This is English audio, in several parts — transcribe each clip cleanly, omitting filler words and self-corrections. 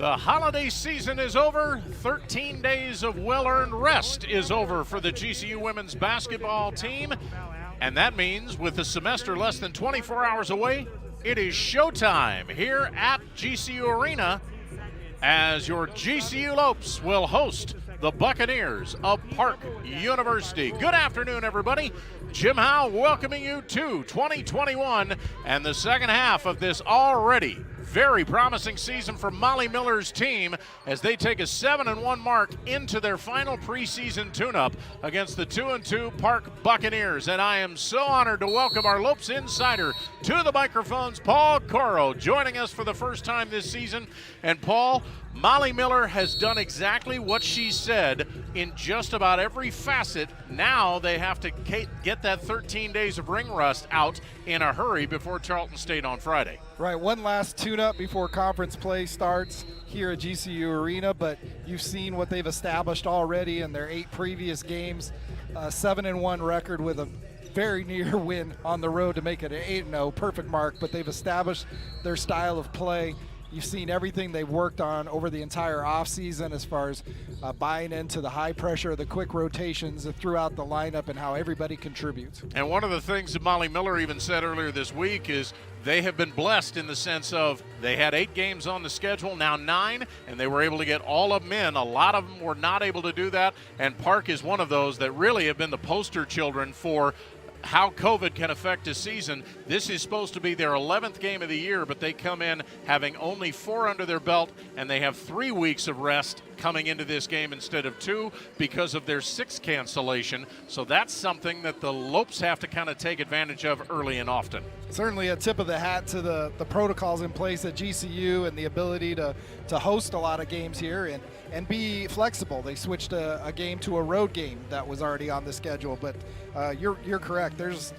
The holiday season is over. 13 days of well-earned rest is over for the GCU women's basketball team. And that means with the semester less than 24 hours away, it is showtime here at GCU Arena as your GCU Lopes will host the Buccaneers of Park University. Good afternoon, everybody. Jim Howe welcoming you to 2021 and the second half of this already very promising season for Molly Miller's team as they take a 7-1 mark into their final preseason tune-up against the 2-2 Park Buccaneers. And I am so honored to welcome our Lopes insider to the microphones, Paul Coro, joining us for the first time this season. And Paul, Molly Miller has done exactly what she said in just about every facet. Now they have to get that 13 days of ring rust out in a hurry before Charlton State on Friday. Right, one last tune-up before conference play starts here at GCU Arena, but you've seen what they've established already in their 8 previous games, 7-1 record with a very near win on the road to make it an 8-0, perfect mark, but they've established their style of play. You've seen everything they've worked on over the entire offseason as far as buying into the high pressure, the quick rotations throughout the lineup and how everybody contributes. And one of the things that Molly Miller even said earlier this week is they have been blessed in the sense of they had 8 games on the schedule, now 9, and they were able to get all of them in. A lot of them were not able to do that, and Park is one of those that really have been the poster children for how COVID can affect a season. This is supposed to be their 11th game of the year, but they come in having only 4 under their belt, and they have 3 weeks of rest coming into this game instead of 2 because of their 6th cancellation. So that's something that the Lopes have to kind of take advantage of early and often. Certainly a tip of the hat to the protocols in place at GCU and the ability to host a lot of games here and be flexible. They switched a game to a road game that was already on the schedule, but you're correct. There's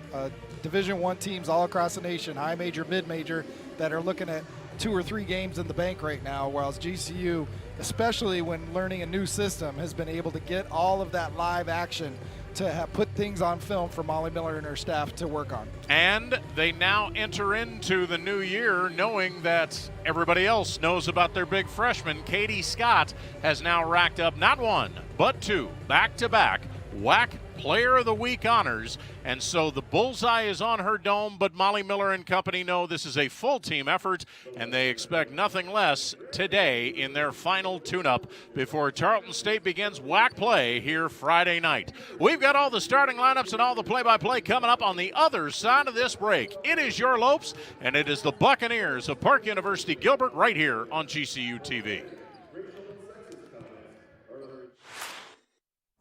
Division I teams all across the nation, high major, mid major, that are looking at 2 or 3 games in the bank right now, whereas GCU, especially when learning a new system, has been able to get all of that live action to have put things on film for Molly Miller and her staff to work on. And they now enter into the new year knowing that everybody else knows about their big freshman. Katie Scott has now racked up not 1, but 2 back-to-back WAC Player of the Week honors, and so the bullseye is on her dome, but Molly Miller and company know this is a full team effort, and they expect nothing less today in their final tune-up before Charlton State begins WAC play here Friday night. We've got all the starting lineups and all the play-by-play coming up on the other side of this break. It is your Lopes, and it is the Buccaneers of Park University Gilbert right here on GCU TV.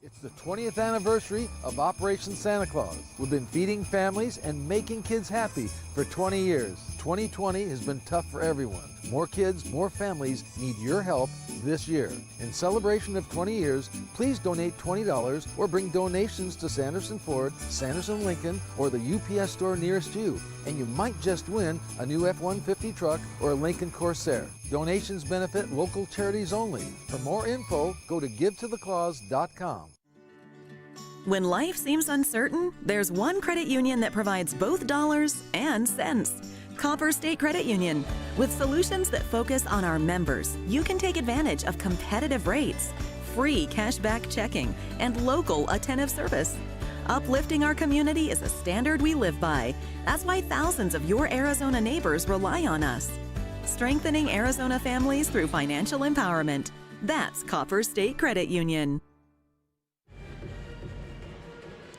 It's the 20th anniversary of Operation Santa Claus. We've been feeding families and making kids happy for 20 years. 2020 has been tough for everyone. More kids, more families need your help this year. In celebration of 20 years, please donate $20 or bring donations to Sanderson Ford, Sanderson Lincoln, or the UPS store nearest you. And you might just win a new F-150 truck or a Lincoln Corsair. Donations benefit local charities only. For more info, go to givetotheclaus.com. When life seems uncertain, there's one credit union that provides both dollars and cents. Copper State Credit Union. With solutions that focus on our members, you can take advantage of competitive rates, free cashback checking, and local attentive service. Uplifting our community is a standard we live by. That's why thousands of your Arizona neighbors rely on us. Strengthening Arizona families through financial empowerment. That's Copper State Credit Union.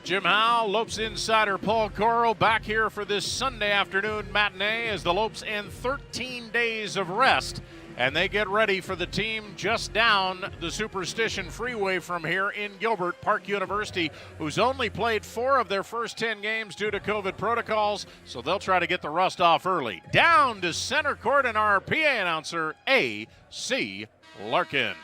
Jim Howe, Lopes insider Paul Coro back here for this Sunday afternoon matinee as the Lopes end 13 days of rest, and they get ready for the team just down the Superstition Freeway from here in Gilbert, Park University, who's only played 4 of their first 10 games due to COVID protocols, so they'll try to get the rust off early. Down to center court and our PA announcer, A.C. Larkin.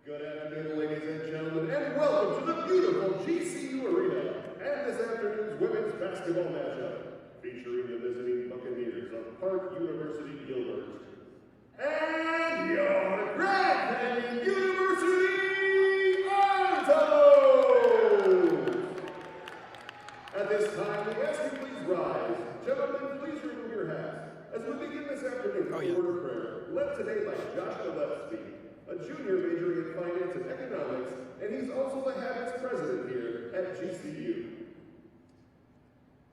Good afternoon, ladies and gentlemen, and welcome to the beautiful GCU Arena and this afternoon's women's basketball matchup featuring the visiting Buccaneers of Park University Gilbert and your Grand Canyon University Artos. At this time, we ask you please rise. Gentlemen, please remove your hats as we begin led today by Josh Gillespie, a junior majoring in finance and economics, and he's also the Habits president here at GCU.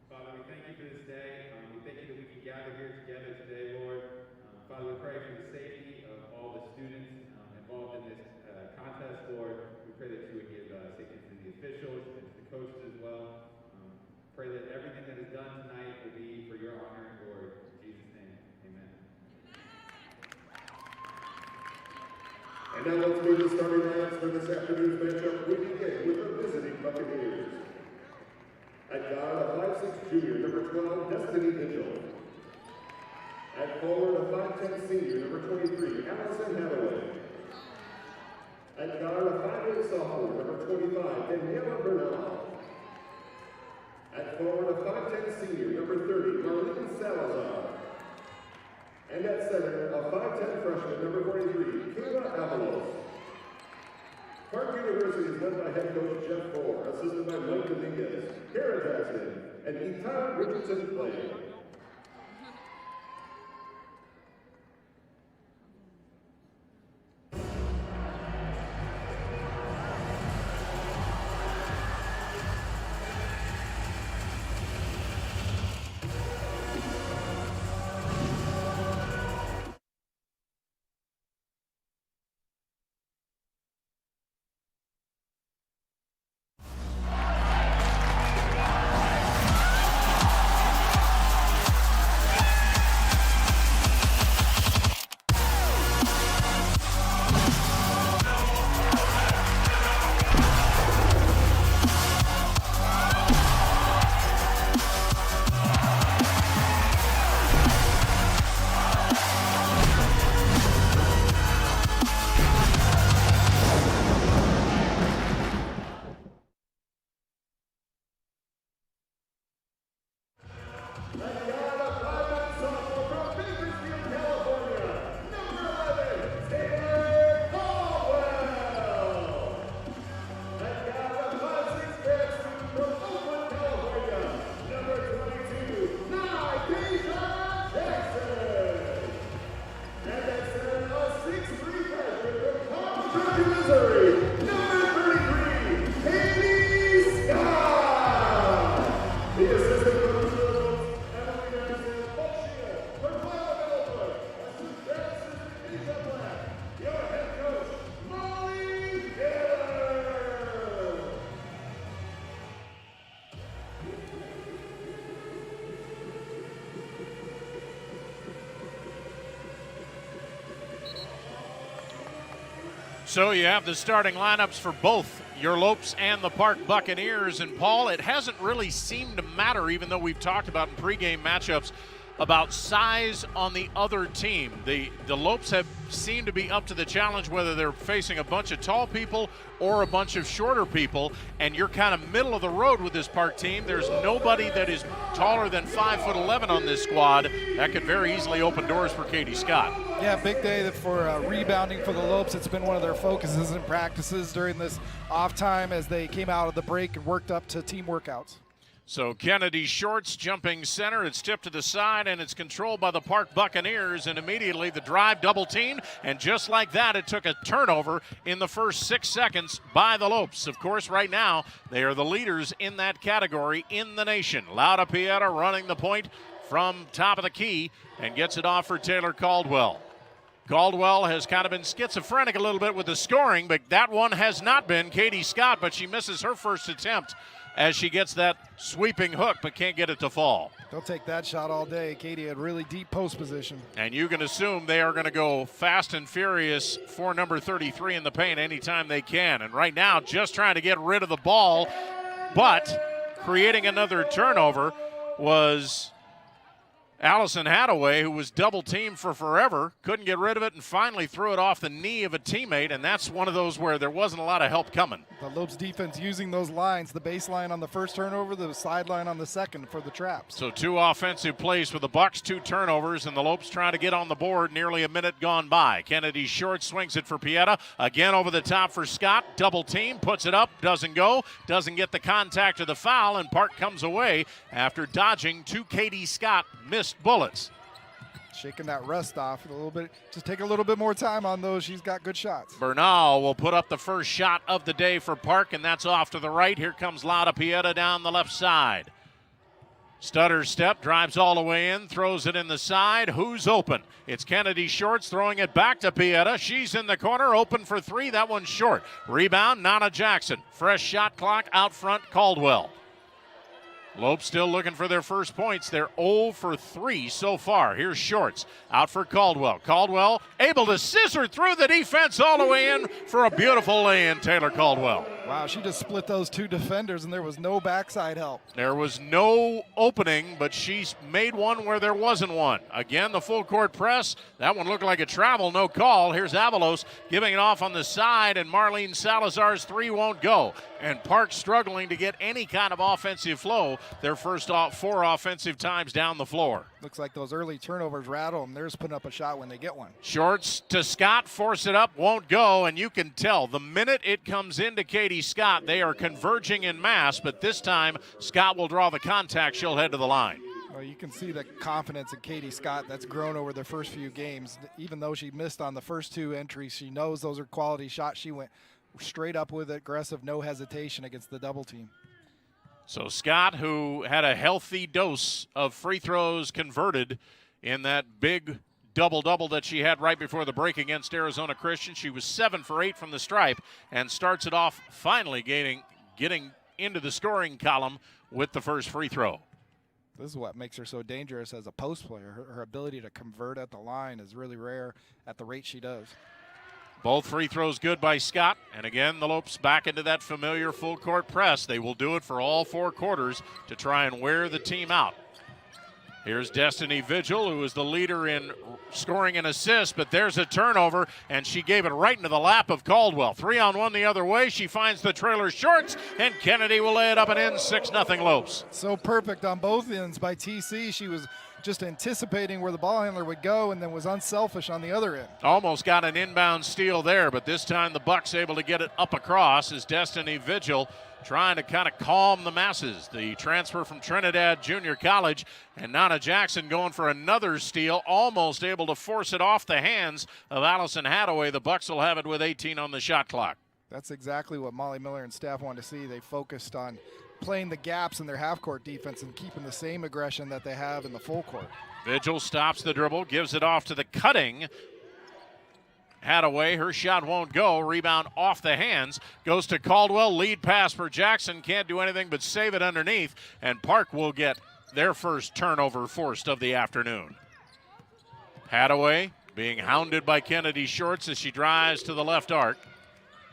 Father, we thank you for this day. We thank you that we can gather here together today, Lord. Father, we pray for the safety of all the students involved in this contest, Lord. We pray that you would give safety to the officials and to the coaches as well. Pray that everything that is done tonight will be for your honor and glory. In Jesus' name, amen. And now let's move to starting lineups for this afternoon's matchup. We begin with the visiting Buccaneers. At guard, a 5'6" junior, number 12, Destiny Mitchell. At forward, a 5'10" senior, number 23, Allison Hathaway. At guard, a 5'8" sophomore, number 25, Daniela Bernal. At forward, a 5'10" senior, number 30, Marlene Salazar. And at center, a 5'10" freshman, number 43, Kayla Avalos. Park University is led by head coach Jeff Moore, assisted by Mike Dominguez, Kara Jackson, and Ethan Richardson Clay. So you have the starting lineups for both your Lopes and the Park Buccaneers. And Paul, it hasn't really seemed to matter, even though we've talked about in pregame matchups about size on the other team. The Lopes have seemed to be up to the challenge, whether they're facing a bunch of tall people or a bunch of shorter people, and you're kind of middle of the road with this Park team. There's nobody that is taller than 5'11" on this squad. That could very easily open doors for Katie Scott. Yeah, big day for rebounding for the Lopes. It's been one of their focuses in practices during this off time as they came out of the break and worked up to team workouts. So Kennedy Shorts jumping center. It's tipped to the side, and it's controlled by the Park Buccaneers. And immediately the drive double teamed, and just like that, it took a turnover in the first 6 seconds by the Lopes. Of course, right now, they are the leaders in that category in the nation. Lauda Pieta running the point from top of the key and gets it off for Taylor Caldwell. Caldwell has kind of been schizophrenic a little bit with the scoring, but that one has not been Katie Scott, but she misses her first attempt as she gets that sweeping hook but can't get it to fall. They'll take that shot all day. Katie had really deep post position. And you can assume they are going to go fast and furious for number 33 in the paint anytime they can. And right now, just trying to get rid of the ball, but creating another turnover was Allison Hathaway, who was double teamed for forever, couldn't get rid of it and finally threw it off the knee of a teammate, and that's one of those where there wasn't a lot of help coming. The Lopes defense using those lines, the baseline on the first turnover, the sideline on the second for the traps. So 2 offensive plays for the Bucks, 2 turnovers, and the Lopes trying to get on the board, nearly a minute gone by. Kennedy Short swings it for Pieta, again over the top for Scott, double team, puts it up, doesn't go, doesn't get the contact or the foul, and Park comes away after dodging 2 Katie Scott missed bullets. Shaking that rust off a little bit. Just take a little bit more time on those. She's got good shots. Bernal will put up the first shot of the day for Park, and that's off to the right. Here comes Lada Pieta down the left side. Stutter step, drives all the way in, throws it in the side. Who's open? It's Kennedy Shorts throwing it back to Pieta. She's in the corner, open for three. That one's short. Rebound, Nana Jackson. Fresh shot clock out front, Caldwell. Lopes still looking for their first points. They're 0 for 3 so far. Here's Shorts out for Caldwell. Caldwell able to scissor through the defense all the way in for a beautiful lay-in, Taylor Caldwell. Wow, she just split those two defenders, and there was no backside help. There was no opening, but she's made one where there wasn't one. Again, the full court press. That one looked like a travel, no call. Here's Avalos giving it off on the side, and Marlene Salazar's three won't go. And Park struggling to get any kind of offensive flow. Their first 4 offensive times down the floor. Looks like those early turnovers rattle them. They're just putting up a shot when they get one. Shorts to Scott, force it up, won't go, and you can tell the minute it comes into Katie Scott, they are converging in mass, but this time Scott will draw the contact. She'll head to the line. Well, you can see the confidence in Katie Scott that's grown over the first few games. Even though she missed on the first 2 entries, she knows those are quality shots. She went straight up with it, aggressive, no hesitation against the double team. So Scott, who had a healthy dose of free throws converted in that big double-double that she had right before the break against Arizona Christian. She was 7 for 8 from the stripe and starts it off finally getting into the scoring column with the first free throw. This is what makes her so dangerous as a post player. Her ability to convert at the line is really rare at the rate she does. Both free throws good by Scott. And again, the Lopes back into that familiar full court press. They will do it for all 4 quarters to try and wear the team out. Here's Destiny Vigil, who is the leader in scoring and assists, but there's a turnover, and she gave it right into the lap of Caldwell. 3-on-1 the other way. She finds the trailer Shorts, and Kennedy will lay it up and in. 6-0 Lopes. So perfect on both ends by TC. She was just anticipating where the ball handler would go and then was unselfish on the other end. Almost got an inbound steal there, but this time the Bucks able to get it up across as Destiny Vigil trying to kind of calm the masses. The transfer from Trinidad Junior College, and Nana Jackson going for another steal, almost able to force it off the hands of Allison Hadaway. The Bucks will have it with 18 on the shot clock. That's exactly what Molly Miller and staff wanted to see. They focused on playing the gaps in their half-court defense and keeping the same aggression that they have in the full court. Vigil stops the dribble, gives it off to the cutting Hadaway. Her shot won't go. Rebound off the hands. Goes to Caldwell. Lead pass for Jackson. Can't do anything but save it underneath. And Park will get their first turnover forced of the afternoon. Hadaway being hounded by Kennedy Shorts as she drives to the left arc.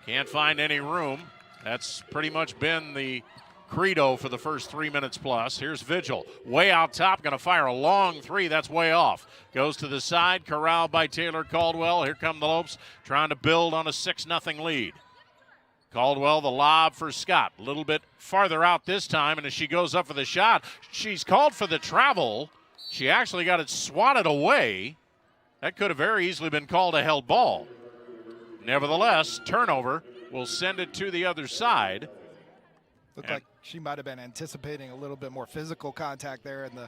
Can't find any room. That's pretty much been the credo for the first 3 minutes plus. Here's Vigil, way out top, going to fire a long three. That's way off. Goes to the side, corralled by Taylor Caldwell. Here come the Lopes, trying to build on a 6-0 lead. Caldwell, the lob for Scott, a little bit farther out this time, and as she goes up for the shot, she's called for the travel. She actually got it swatted away. That could have very easily been called a held ball. Nevertheless, turnover will send it to the other side. Looked like she might have been anticipating a little bit more physical contact there, and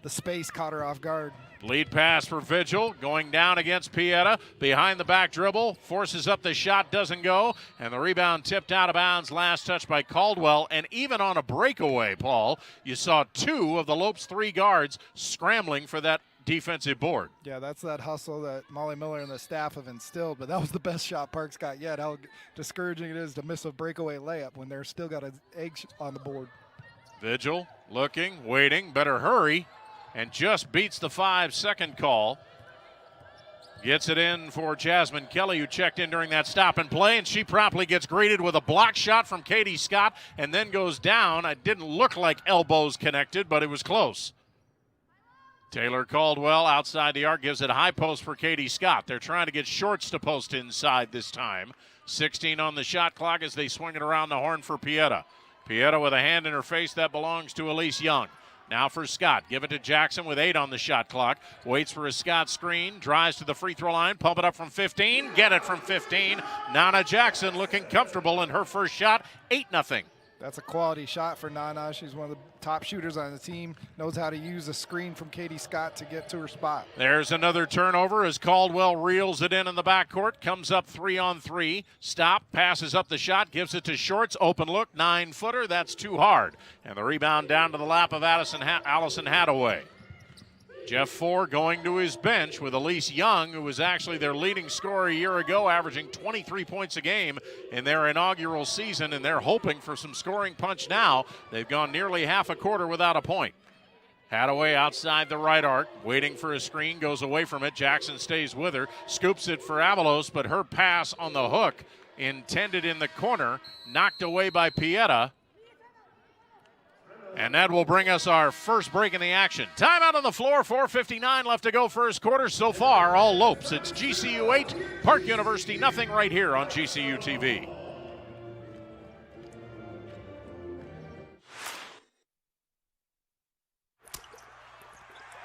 the space caught her off guard. Lead pass for Vigil, going down against Pieta. Behind the back dribble, forces up the shot, doesn't go, and the rebound tipped out of bounds. Last touch by Caldwell, and even on a breakaway, Paul, you saw 2 of the Lopes' 3 guards scrambling for that defensive board. Yeah, that's that hustle that Molly Miller and the staff have instilled, but that was the best shot Parks got yet. How discouraging it is to miss a breakaway layup when they're still got an egg on the board. Vigil looking, waiting, better hurry, and just beats the 5-second call. Gets it in for Jasmine Kelly, who checked in during that stop and play, and she promptly gets greeted with a block shot from Katie Scott and then goes down. It didn't look like elbows connected, but it was close. Taylor Caldwell outside the arc gives it a high post for Katie Scott. They're trying to get Shorts to post inside this time. 16 on the shot clock as they swing it around the horn for Pieta. Pieta with a hand in her face that belongs to Elise Young. Now for Scott. Give it to Jackson with 8 on the shot clock. Waits for a Scott screen. Drives to the free throw line. Pump it up from 15. Get it from 15. Nana Jackson looking comfortable in her first shot. 8-0. That's a quality shot for Nana. She's one of the top shooters on the team, knows how to use a screen from Katie Scott to get to her spot. There's another turnover as Caldwell reels it in the backcourt, comes up 3-on-3, stop, passes up the shot, gives it to Shorts, open look, 9-footer, that's too hard. And the rebound down to the lap of Allison Hadaway. Jeff Ford going to his bench with Elise Young, who was actually their leading scorer a year ago, averaging 23 points a game in their inaugural season, and they're hoping for some scoring punch now. They've gone nearly half a quarter without a point. Hadaway outside the right arc, waiting for a screen, goes away from it. Jackson stays with her, scoops it for Avalos, but her pass on the hook, intended in the corner, knocked away by Pieta. And that will bring us our first break in the action. Timeout on the floor, 4:59 left to go first quarter. So far, all Lopes. It's GCU 8, Park University nothing right here on GCU TV.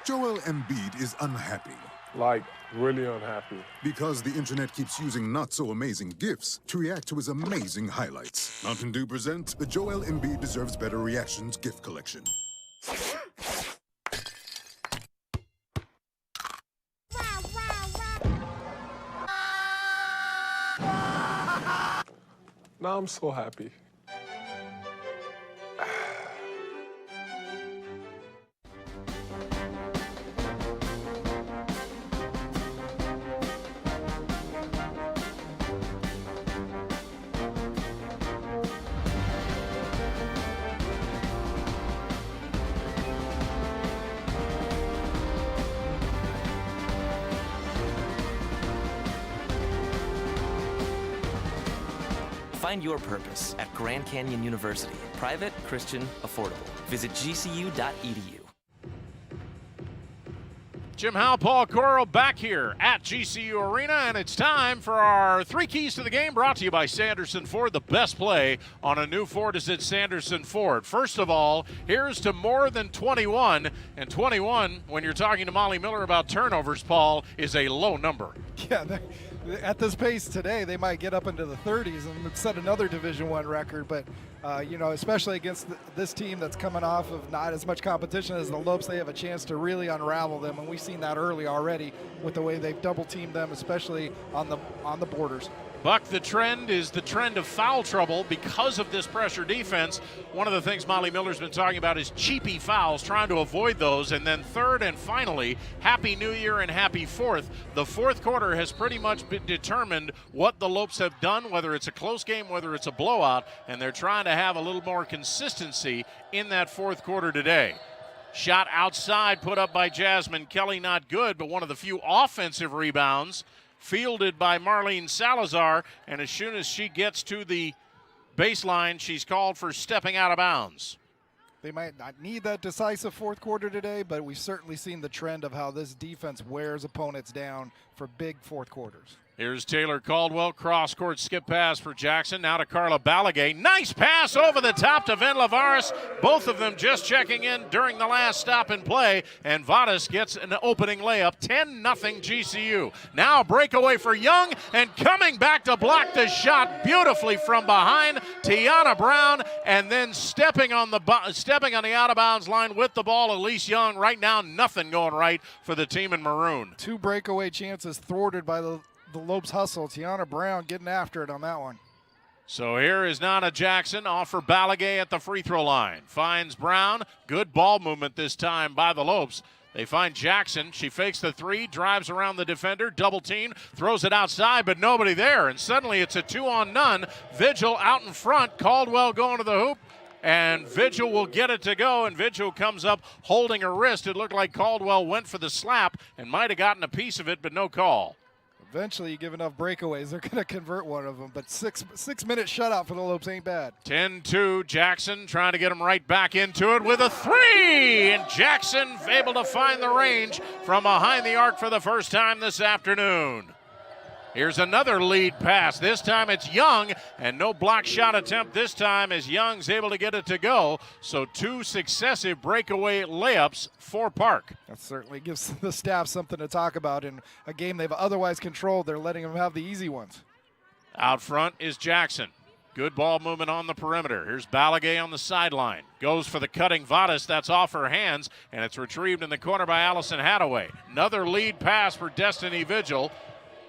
Joel Embiid is unhappy. Like, really unhappy. Because the internet keeps using not-so-amazing GIFs to react to his amazing highlights. Mountain Dew presents the Joel Embiid Deserves Better Reactions gift collection. Now I'm so happy. Find your purpose at Grand Canyon University. Private, Christian, affordable. Visit gcu.edu. Jim Howe, Paul Coro back here at GCU Arena, and it's time for our three keys to the game, brought to you by Sanderson Ford. The best play on a new Ford is at Sanderson Ford. First of all, here's to more than 21, and 21, when you're talking to Molly Miller about turnovers, Paul, is a low number. Yeah, at this pace today, they might get up into the 30s and set another Division I record. But, especially against this team that's coming off of not as much competition as the Lopes, they have a chance to really unravel them. And we've seen that early already with the way they've double-teamed them, especially on the borders. Buck, the trend is the trend of foul trouble because of this pressure defense. One of the things Molly Miller's been talking about is cheapy fouls, trying to avoid those. And then third and finally, Happy New Year and Happy Fourth. The fourth quarter has pretty much been determined what the Lopes have done, whether it's a close game, whether it's a blowout, and they're trying to have a little more consistency in that fourth quarter today. Shot outside, put up by Jasmine Kelly, not good, but one of the few offensive rebounds fielded by Marlene Salazar, and as soon as she gets to the baseline, she's called for stepping out of bounds. They might not need that decisive fourth quarter today, but we've certainly seen the trend of how this defense wears opponents down for big fourth quarters. Here's Taylor Caldwell, cross-court skip pass for Jackson. Now to Carla Balagay. Nice pass over the top to Ven Lavares. Both of them just checking in during the last stop and play. And Vadas gets an opening layup, 10-0 GCU. Now a breakaway for Young, and coming back to block the shot beautifully from behind, Tiana Brown, and then stepping on the out-of-bounds line with the ball, Elise Young. Right now, nothing going right for the team in maroon. Two breakaway chances thwarted by the Lopes hustle. Tiana Brown getting after it on that one. So here is Nana Jackson off for Balagay at the free throw line. Finds Brown. Good ball movement this time by the Lopes. They find Jackson. She fakes the three, drives around the defender, double team, throws it outside, but nobody there. And suddenly it's a 2-on-none. Vigil out in front. Caldwell going to the hoop. And Vigil will get it to go, and Vigil comes up holding her wrist. It looked like Caldwell went for the slap and might have gotten a piece of it, but no call. Eventually, you give enough breakaways, they're going to convert one of them. But six-minute shutout for the Lopes ain't bad. 10-2, Jackson trying to get him right back into it with a three. And Jackson able to find the range from behind the arc for the first time this afternoon. Here's another lead pass. This time it's Young, and no block shot attempt this time as Young's able to get it to go. So two successive breakaway layups for Park. That certainly gives the staff something to talk about in a game they've otherwise controlled. They're letting them have the easy ones. Out front is Jackson. Good ball movement on the perimeter. Here's Balagay on the sideline. Goes for the cutting Vadas. That's off her hands, and it's retrieved in the corner by Allison Hadaway. Another lead pass for Destiny Vigil.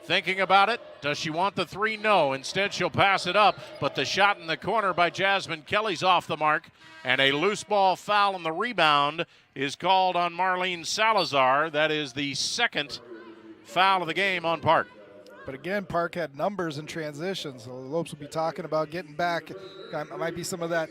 Thinking about it. Does she want the three? No. Instead, she'll pass it up, but the shot in the corner by Jasmine Kelly's off the mark, and a loose ball foul on the rebound is called on Marlene Salazar. That is the second foul of the game on Park. But again, Park had numbers in transition, so the Lopes will be talking about getting back. Might be some of that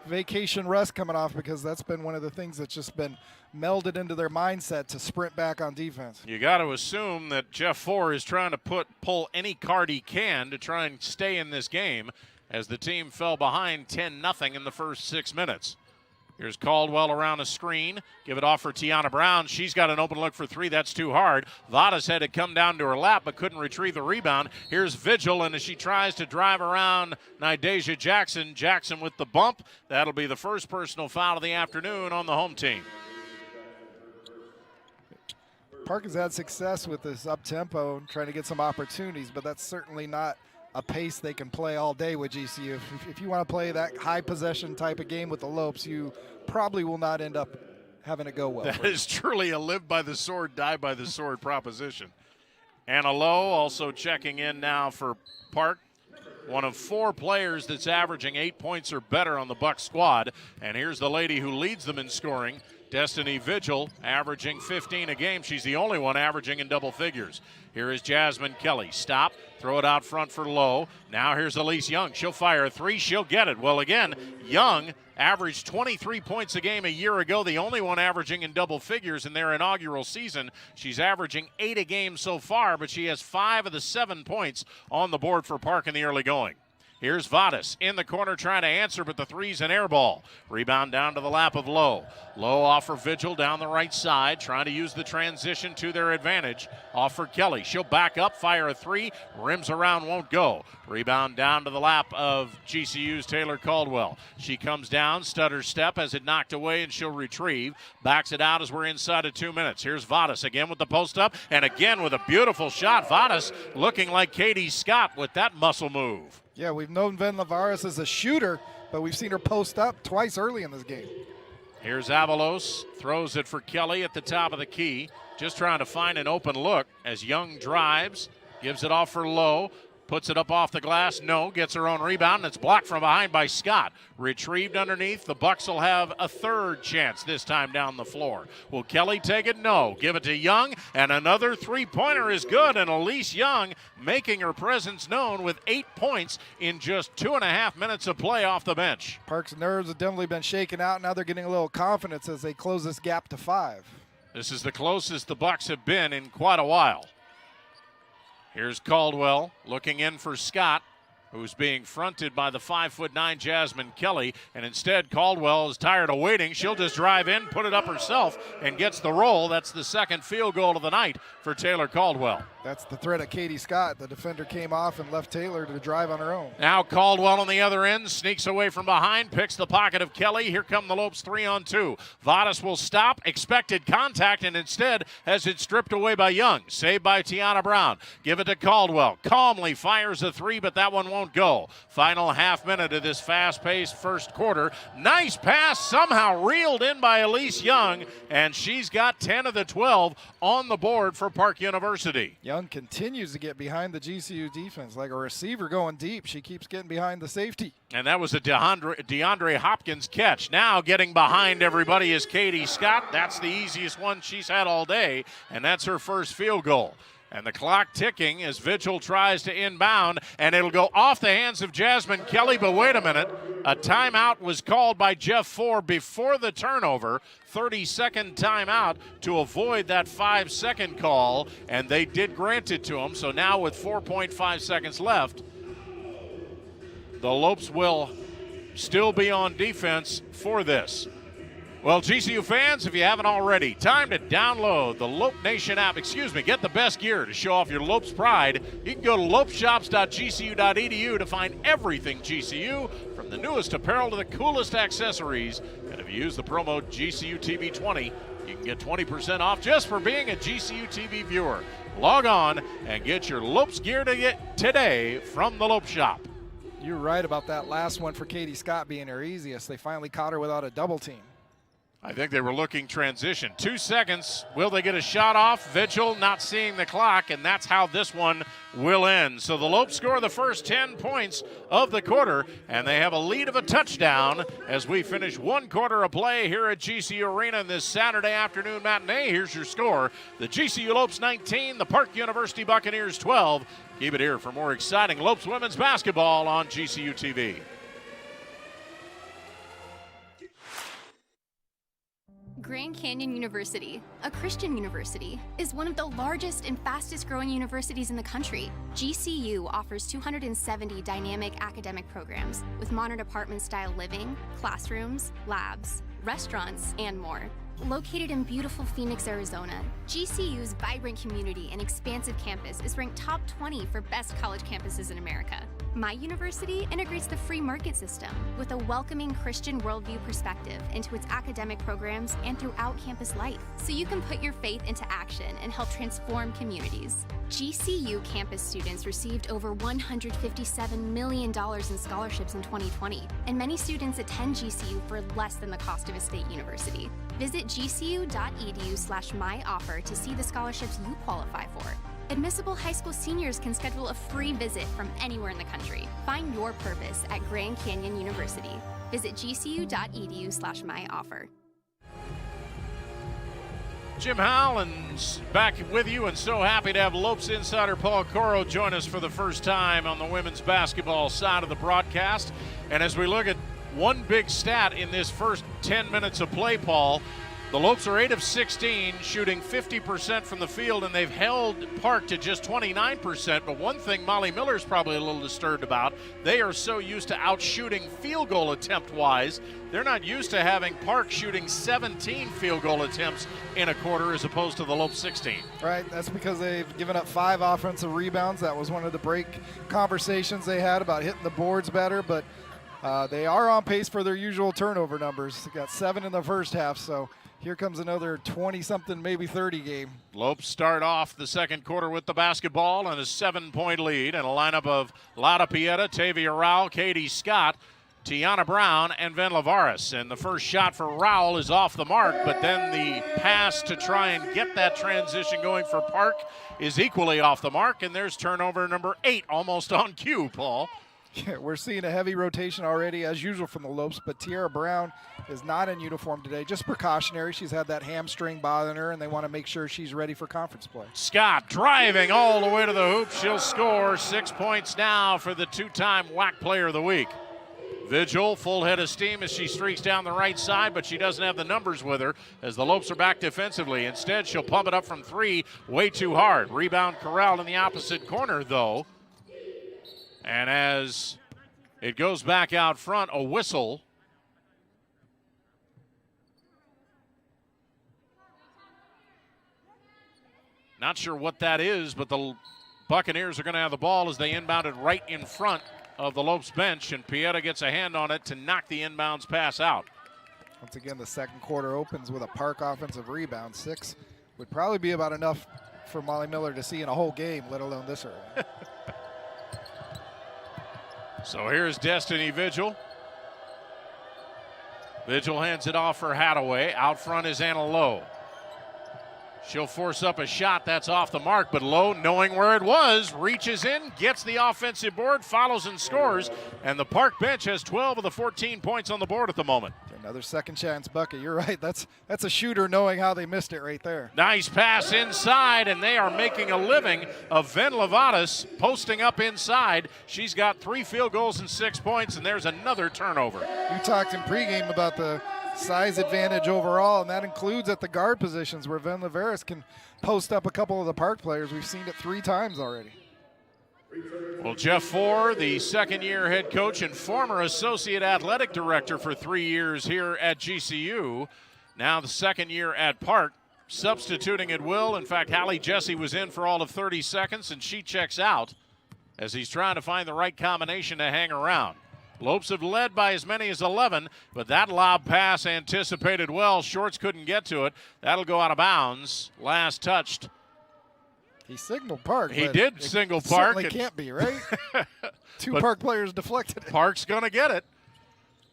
vacation rest coming off, because that's been one of the things that's just been melded into their mindset to sprint back on defense. You got to assume that Jeff Four is trying to pull any card he can to try and stay in this game, as the team fell behind 10-0 in the first 6 minutes. Here's Caldwell around a screen. Give it off for Tiana Brown. She's got an open look for three. That's too hard. Vadas had to come down to her lap but couldn't retrieve the rebound. Here's Vigil, and as she tries to drive around Nydeja Jackson, Jackson with the bump. That'll be the first personal foul of the afternoon on the home team. Park has had success with this up-tempo and trying to get some opportunities, but that's certainly not a pace they can play all day with GCU. If you want to play that high possession type of game with the Lopes, you probably will not end up having it go well. That is truly a live by the sword, die by the sword proposition. Anna Lowe also checking in now for Park. One of 4 players that's averaging 8 points or better on the Buck squad. And here's the lady who leads them in scoring, Destiny Vigil, averaging 15 a game. She's the only one averaging in double figures. Here is Jasmine Kelly. Stop. Throw it out front for Lowe. Now here's Elise Young. She'll fire a three. She'll get it. Well, again, Young averaged 23 points a game a year ago, the only one averaging in double figures in their inaugural season. She's averaging 8 a game so far, but she has 5 of the 7 points on the board for Park in the early going. Here's Vadas in the corner trying to answer, but the three's an air ball. Rebound down to the lap of Lowe. Lowe off for Vigil down the right side, trying to use the transition to their advantage. Off for Kelly. She'll back up, fire a three. Rims around, won't go. Rebound down to the lap of GCU's Taylor Caldwell. She comes down, stutter step, has it knocked away, and she'll retrieve. Backs it out as we're inside of 2 minutes. Here's Vadas again with the post up, and again with a beautiful shot. Vadas looking like Katie Scott with that muscle move. Yeah, we've known Ven Lavares as a shooter, but we've seen her post up twice early in this game. Here's Avalos, throws it for Kelly at the top of the key, just trying to find an open look as Young drives, gives it off for Lowe, puts it up off the glass, no, gets her own rebound, and it's blocked from behind by Scott. Retrieved underneath, the Bucks will have a third chance this time down the floor. Will Kelly take it? No. Give it to Young, and another three-pointer is good, and Elise Young making her presence known with 8 points in just 2.5 minutes of play off the bench. Park's nerves have definitely been shaken out. Now they're getting a little confidence as they close this gap to 5. This is the closest the Bucks have been in quite a while. Here's Caldwell looking in for Scott, who's being fronted by the 5'9" Jasmine Kelly, and instead Caldwell is tired of waiting. She'll just drive in, put it up herself, and gets the roll. That's the second field goal of the night for Taylor Caldwell. That's the threat of Katie Scott. The defender came off and left Taylor to drive on her own. Now Caldwell on the other end, sneaks away from behind, picks the pocket of Kelly. Here come the Lopes 3-on-2. Vadas will stop, expected contact, and instead has it stripped away by Young. Saved by Tiana Brown. Give it to Caldwell. Calmly fires a three, but that one won't go. Final half minute of this fast-paced first quarter. Nice pass, somehow reeled in by Elise Young, and she's got 10 of the 12 on the board for Park University. Young continues to get behind the GCU defense. Like a receiver going deep, she keeps getting behind the safety. And that was a DeAndre Hopkins catch. Now getting behind everybody is Katie Scott. That's the easiest one she's had all day, and that's her first field goal. And the clock ticking as Vigil tries to inbound, and it'll go off the hands of Jasmine Kelly. But wait a minute, a timeout was called by Jeff Four before the turnover. 30-second timeout to avoid that 5-second call, and they did grant it to him. So now with 4.5 seconds left, the Lopes will still be on defense for this. Well, GCU fans, if you haven't already, time to download the Lope Nation app. Get the best gear to show off your Lopes pride. You can go to lopeshops.gcu.edu to find everything GCU, from the newest apparel to the coolest accessories. And if you use the promo GCUTV20, you can get 20% off just for being a GCU TV viewer. Log on and get your Lopes gear today from the Lope Shop. You're right about that last one for Katie Scott being her easiest. They finally caught her without a double team. I think they were looking transition. 2 seconds. Will they get a shot off? Vigil not seeing the clock, and that's how this one will end. So the Lopes score the first 10 points of the quarter, and they have a lead of a touchdown as we finish 1 quarter of play here at GCU Arena in this Saturday afternoon matinee. Here's your score. The GCU Lopes 19, the Park University Buccaneers 12. Keep it here for more exciting Lopes women's basketball on GCU TV. Grand Canyon University, a Christian university, is one of the largest and fastest growing universities in the country. GCU offers 270 dynamic academic programs with modern apartment-style living, classrooms, labs, restaurants, and more. Located in beautiful Phoenix, Arizona, GCU's vibrant community and expansive campus is ranked top 20 for best college campuses in America. My university integrates the free market system with a welcoming Christian worldview perspective into its academic programs and throughout campus life, so you can put your faith into action and help transform communities. GCU campus students received over $157 million in scholarships in 2020, and many students attend GCU for less than the cost of a state university. Visit gcu.edu/myoffer to see the scholarships you qualify for. Admissible high school seniors can schedule a free visit from anywhere in the country. Find your purpose at Grand Canyon University. Visit gcu.edu/myoffer. Jim Howland's back with you, and so happy to have Lopes insider Paul Coro join us for the first time on the women's basketball side of the broadcast. And as we look at one big stat in this first 10 minutes of play, Paul, the Lopes are 8 of 16, shooting 50% from the field, and they've held Park to just 29%. But one thing Molly Miller's probably a little disturbed about, they are so used to out-shooting field goal attempt-wise. They're not used to having Park shooting 17 field goal attempts in a quarter as opposed to the Lopes 16. Right, that's because they've given up 5 offensive rebounds. That was one of the break conversations they had about hitting the boards better, but they are on pace for their usual turnover numbers. They got 7 in the first half, so here comes another 20-something, maybe 30 game. Lopes start off the second quarter with the basketball and a 7-point lead, and a lineup of Lada Pieta, Tavia Rowell, Katie Scott, Tiana Brown, and Ven Lavares. And the first shot for Rowell is off the mark, but then the pass to try and get that transition going for Park is equally off the mark, and there's turnover number 8, almost on cue, Paul. Yeah, we're seeing a heavy rotation already, as usual, from the Lopes, but Tiara Brown is not in uniform today. Just precautionary. She's had that hamstring bothering her, and they want to make sure she's ready for conference play. Scott driving all the way to the hoop. She'll score 6 points now for the 2-time WAC Player of the Week. Vigil, full head of steam as she streaks down the right side, but she doesn't have the numbers with her as the Lopes are back defensively. Instead, she'll pump it up from 3 way too hard. Rebound corralled in the opposite corner, though. And as it goes back out front, a whistle. Not sure what that is, but the Buccaneers are going to have the ball as they inbound it right in front of the Lopes bench, and Pieta gets a hand on it to knock the inbounds pass out. Once again, the second quarter opens with a Park offensive rebound. 6 would probably be about enough for Molly Miller to see in a whole game, let alone this early. So here's Destiny Vigil. Vigil hands it off for Hadaway. Out front is Anna Lowe. She'll force up a shot that's off the mark, but Lowe, knowing where it was, reaches in, gets the offensive board, follows and scores, and the Park bench has 12 of the 14 points on the board at the moment. Another second chance bucket. You're right. That's a shooter knowing how they missed it right there. Nice pass inside, and they are making a living of Ven Lavares posting up inside. She's got 3 field goals and 6 points, and there's another turnover. You talked in pregame about the size advantage overall, and that includes at the guard positions where Ven Lavares can post up a couple of the Park players. We've seen it 3 times already. Well, Jeff Four, the second-year head coach and former associate athletic director for 3 years here at GCU, now the second year at Park, substituting at will. In fact, Hallie Jesse was in for all of 30 seconds, and she checks out as he's trying to find the right combination to hang around. Lopes have led by as many as 11, but that lob pass anticipated well. Shorts couldn't get to it. That'll go out of bounds. Last touched He signaled Park. He did signal Park. Certainly can't be, right? Two Park players deflected it. Park's going to get it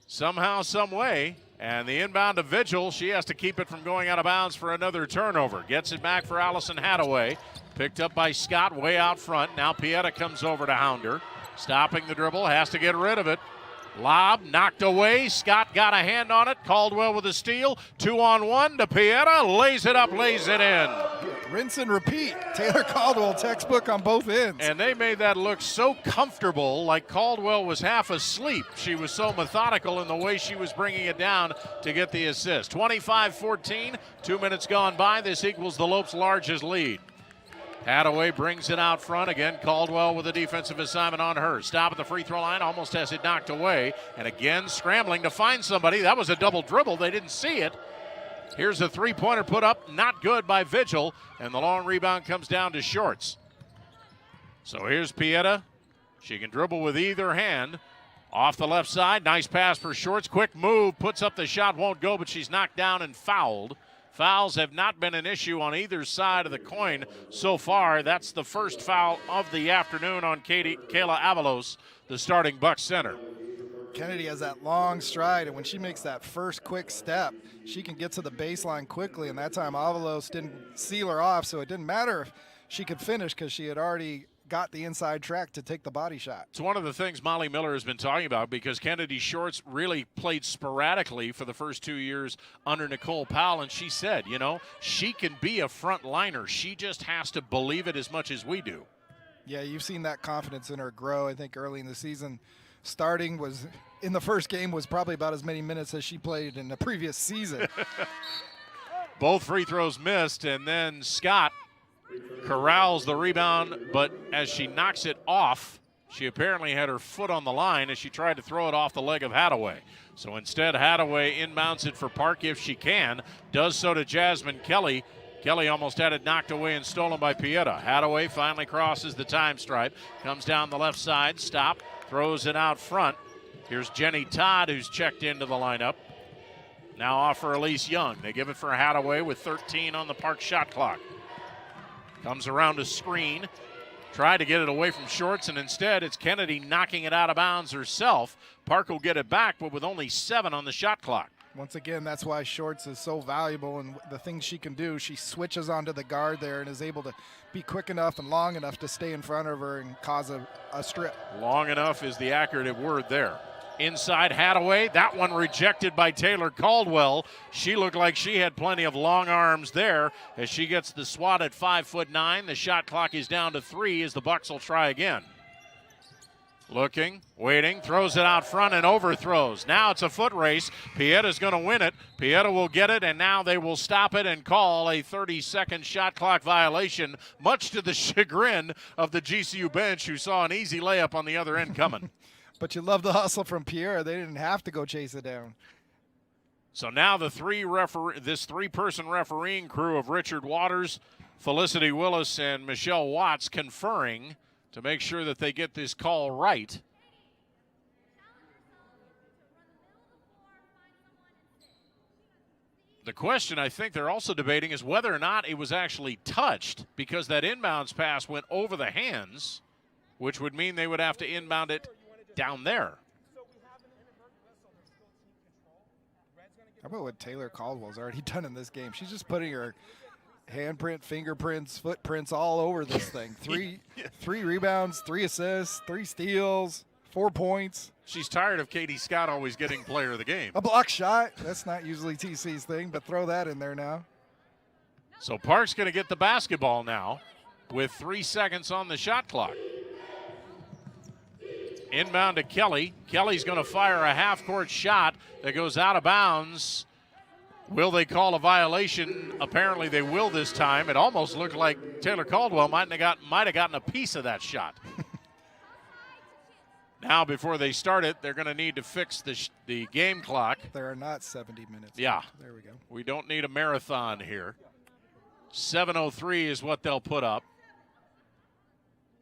somehow, some way. And the inbound to Vigil, she has to keep it from going out of bounds for another turnover. Gets it back for Allison Hadaway. Picked up by Scott way out front. Now Pieta comes over to hound her. Stopping the dribble, has to get rid of it. Lob knocked away. Scott got a hand on it. Caldwell with a steal. 2-on-1 to Pieta. Lays it up, lays it in. Rinse and repeat. Taylor Caldwell textbook on both ends. And they made that look so comfortable, like Caldwell was half asleep. She was so methodical in the way she was bringing it down to get the assist. 25-14, 2 minutes gone by. This equals the Lopes' largest lead. Hadaway brings it out front again. Caldwell with a defensive assignment on her. Stop at the free throw line, almost has it knocked away. And again, scrambling to find somebody. That was a double dribble. They didn't see it. Here's a three-pointer put up, not good by Vigil. And the long rebound comes down to Shorts. So here's Pieta. She can dribble with either hand. Off the left side, nice pass for Shorts. Quick move, puts up the shot, won't go, but she's knocked down and fouled. Fouls have not been an issue on either side of the coin so far. That's the first foul of the afternoon on Kayla Avalos, the starting Buck center. Kennedy has that long stride, and when she makes that first quick step, she can get to the baseline quickly, and that time Avalos didn't seal her off, so it didn't matter if she could finish because she had already got the inside track to take the body shot. It's one of the things Molly Miller has been talking about because Kennedy Shorts really played sporadically for the first 2 years under Nicole Powell, and she said, you know, she can be a front liner. She just has to believe it as much as we do. Yeah, you've seen that confidence in her grow. I think early in the season, starting was in the first game was probably about as many minutes as she played in the previous season. Both free throws missed, and then Scott corrals the rebound, but as she knocks it off, she apparently had her foot on the line as she tried to throw it off the leg of Hadaway. So instead, Hadaway inbounds it for Park if she can, does so to Jasmine Kelly. Kelly almost had it knocked away and stolen by Pieta. Hadaway finally crosses the time stripe, comes down the left side, stop, throws it out front. Here's Jenny Todd, who's checked into the lineup. Now off for Elise Young. They give it for Hadaway with 13 on the Park shot clock. Comes around a screen, tried to get it away from Shorts, and instead it's Kennedy knocking it out of bounds herself. Park will get it back, but with only 7 on the shot clock. Once again, that's why Shorts is so valuable, and the things she can do, she switches onto the guard there and is able to be quick enough and long enough to stay in front of her and cause a strip. Long enough is the accurate word there. Inside Hadaway, that one rejected by Taylor Caldwell. She looked like she had plenty of long arms there as she gets the swat at 5'9". The shot clock is down to 3 as the Bucks will try again. Looking, waiting, throws it out front and overthrows. Now it's a foot race. Pieta's going to win it. Pieta will get it, and now they will stop it and call a 30-second shot clock violation, much to the chagrin of the GCU bench, who saw an easy layup on the other end coming. But you love the hustle from Pierre. They didn't have to go chase it down. So now this three-person refereeing crew of Richard Waters, Felicity Willis, and Michelle Watts conferring to make sure that they get this call right. The question I think they're also debating is whether or not it was actually touched, because that inbounds pass went over the hands, which would mean they would have to inbound it down there. How about what Taylor Caldwell's already done in this game? She's just putting her handprint, fingerprints, footprints all over this thing. Three rebounds, 3 assists, 3 steals, 4 points. She's tired of Katie Scott always getting player of the game. A block shot. That's not usually TC's thing, but throw that in there now. So Park's going to get the basketball now with 3 seconds on the shot clock. Inbound to Kelly. Kelly's going to fire a half-court shot that goes out of bounds. Will they call a violation? Apparently they will this time. It almost looked like Taylor Caldwell might have gotten a piece of that shot. Now, before they start it, they're going to need to fix the game clock. There are not 70 minutes. Yeah. There we go. We don't need a marathon here. 7:03 is what they'll put up.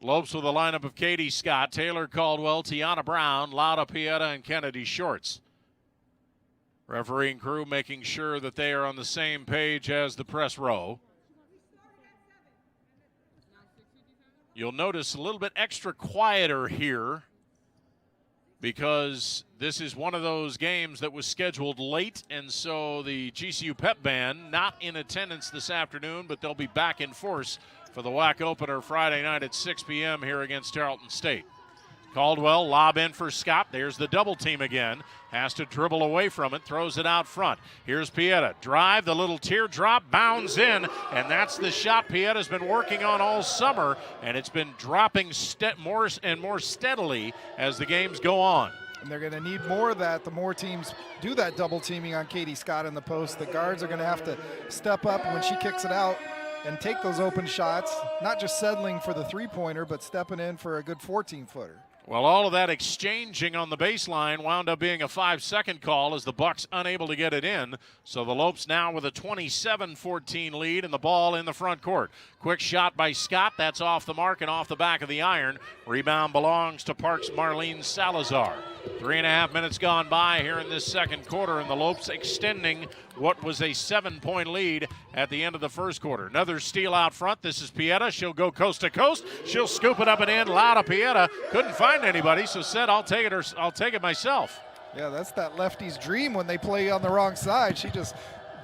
Lopes with a lineup of Katie Scott, Taylor Caldwell, Tiana Brown, Lauda Pieta, and Kennedy Shorts. Refereeing crew making sure that they are on the same page as the press row. You'll notice a little bit extra quieter here because this is one of those games that was scheduled late, and so the GCU Pep Band not in attendance this afternoon, but they'll be back in force for the WAC opener Friday night at 6 p.m. here against Tarleton State. Caldwell, lob in for Scott. There's the double team again. Has to dribble away from it, throws it out front. Here's Pieta. Drive, the little teardrop, bounds in, and that's the shot Pieta's been working on all summer, and it's been dropping more and more steadily as the games go on. And they're going to need more of that. The more teams do that double teaming on Katie Scott in the post, the guards are going to have to step up when she kicks it out and take those open shots, not just settling for the three-pointer, but stepping in for a good 14-footer. Well, all of that exchanging on the baseline wound up being a 5-second call as the Bucks unable to get it in. So the Lopes now with a 27-14 lead and the ball in the front court. Quick shot by Scott. That's off the mark and off the back of the iron. Rebound belongs to Parks' Marlene Salazar. 3.5 minutes gone by here in this second quarter, and the Lopes extending what was a 7-point lead at the end of the first quarter. Another steal out front. This is Pieta. She'll go coast to coast. She'll scoop it up and in. Loud of Pieta. Couldn't find anybody, so said, I'll take it, or I'll take it myself. Yeah, that's that lefty's dream when they play on the wrong side. She just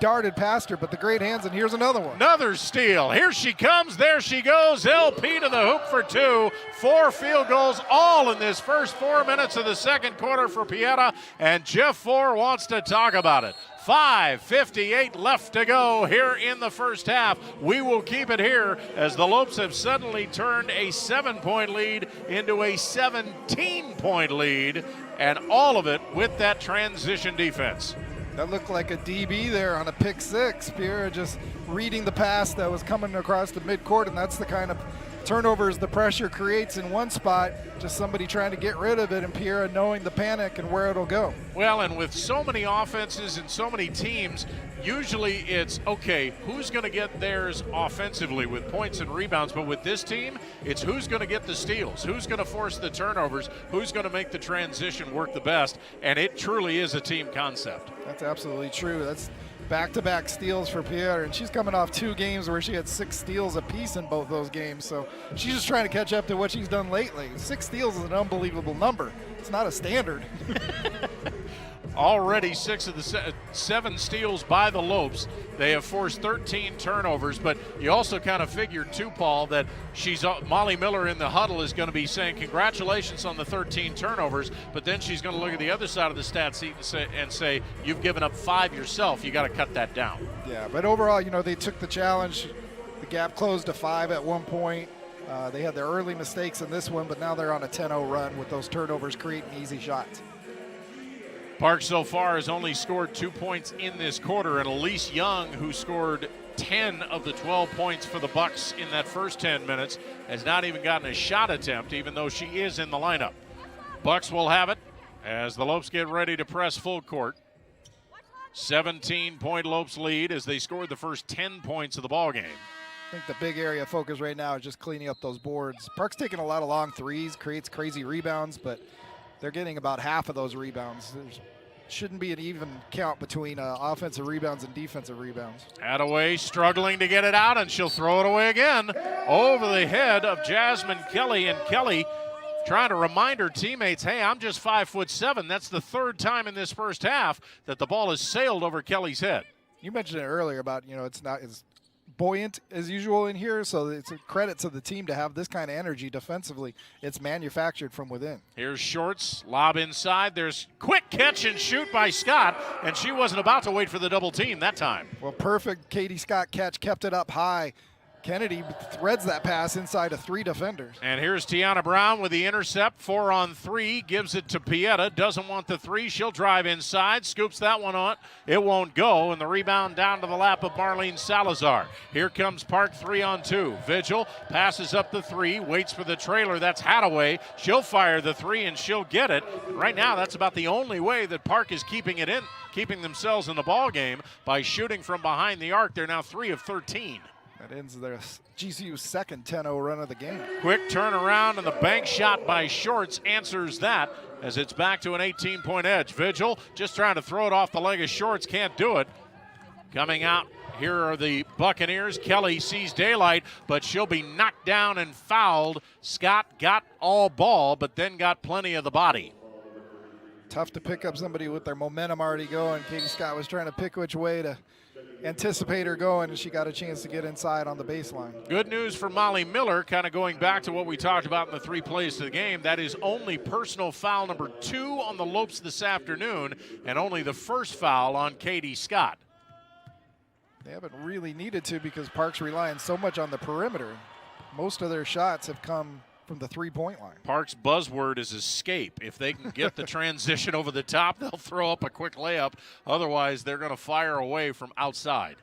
darted past her, but the great hands, and here's another one. Another steal. Here she comes. There she goes. LP to the hoop for 2. 4 field goals all in this first 4 minutes of the second quarter for Pieta, and Jeff Ford wants to talk about it. 5:58 left to go here in the first half. We will keep it here as the Lopes have suddenly turned a 7-point lead into a 17-point lead, and all of it with that transition defense. That looked like a DB there on a pick 6. Pierre just reading the pass that was coming across the midcourt, and that's the kind of turnovers the pressure creates in one spot, just somebody trying to get rid of it, and Pierre knowing the panic and where it'll go. Well, and with so many offenses and so many teams, usually it's, okay, who's going to get theirs offensively with points and rebounds, but with this team, it's who's going to get the steals, who's going to force the turnovers, who's going to make the transition work the best, and it truly is a team concept. That's absolutely true. That's back-to-back steals for Pierre, and she's coming off 2 games where she had 6 steals apiece in both those games, so she's just trying to catch up to what she's done lately. 6 steals is an unbelievable number. It's not a standard. Already 6 of the 7 steals by the Lopes. They have forced 13 turnovers, but you also kind of figured too, Paul, that Molly Miller in the huddle is going to be saying congratulations on the 13 turnovers, but then she's going to look at the other side of the stat sheet and say you've given up 5 yourself. You got to cut that down. Yeah, but overall, they took the challenge. The gap closed to 5 at one point. They had their early mistakes in this one, but now they're on a 10-0 run with those turnovers creating easy shots. Park so far has only scored 2 points in this quarter, and Elise Young, who scored 10 of the 12 points for the Bucks in that first 10 minutes, has not even gotten a shot attempt, even though she is in the lineup. Bucks will have it as the Lopes get ready to press full court. 17-point Lopes lead as they scored the first 10 points of the ball game. I think the big area of focus right now is just cleaning up those boards. Park's taking a lot of long threes, creates crazy rebounds, but they're getting about half of those rebounds. There shouldn't be an even count between offensive rebounds and defensive rebounds. Attaway struggling to get it out, and she'll throw it away again over the head of Jasmine Kelly. And Kelly trying to remind her teammates, hey, I'm just 5'7". That's the 3rd time in this first half that the ball has sailed over Kelly's head. You mentioned it earlier about, it's not as buoyant as usual in here, so it's a credit to the team to have this kind of energy defensively. It's manufactured from within. Here's Shorts, lob inside. There's quick catch and shoot by Scott, and she wasn't about to wait for the double team that time. Well, perfect Katie Scott catch, kept it up high. Kennedy threads that pass inside of 3 defenders. And here's Tiana Brown with the intercept, 4-on-3, gives it to Pieta, doesn't want the 3, she'll drive inside, scoops that one on, it won't go, and the rebound down to the lap of Marlene Salazar. Here comes Park, 3-on-2, Vigil passes up the 3, waits for the trailer, that's Attaway, she'll fire the 3 and she'll get it. Right now, that's about the only way that Park is keeping themselves in the ball game by shooting from behind the arc. They're now 3 of 13. That ends their GCU's second 10-0 run of the game. Quick turnaround, and the bank shot by Shorts answers that as it's back to an 18-point edge. Vigil just trying to throw it off the leg of Shorts, can't do it. Coming out Here are the Buccaneers. Kelly sees daylight, but she'll be knocked down and fouled. Scott got all ball, but then got plenty of the body. Tough to pick up somebody with their momentum already going. Katie Scott was trying to pick which way to anticipate her going, and she got a chance to get inside on the baseline. Good news for Molly Miller, kind of going back to what we talked about in the 3 plays of the game. That is only personal foul number 2 on the Lopes this afternoon, and only the first foul on Katie Scott. They haven't really needed to because Park's relying so much on the perimeter. Most of their shots have come from the 3-point line. Park's buzzword is escape. If they can get the transition over the top, they'll throw up a quick layup. Otherwise, they're going to fire away from outside.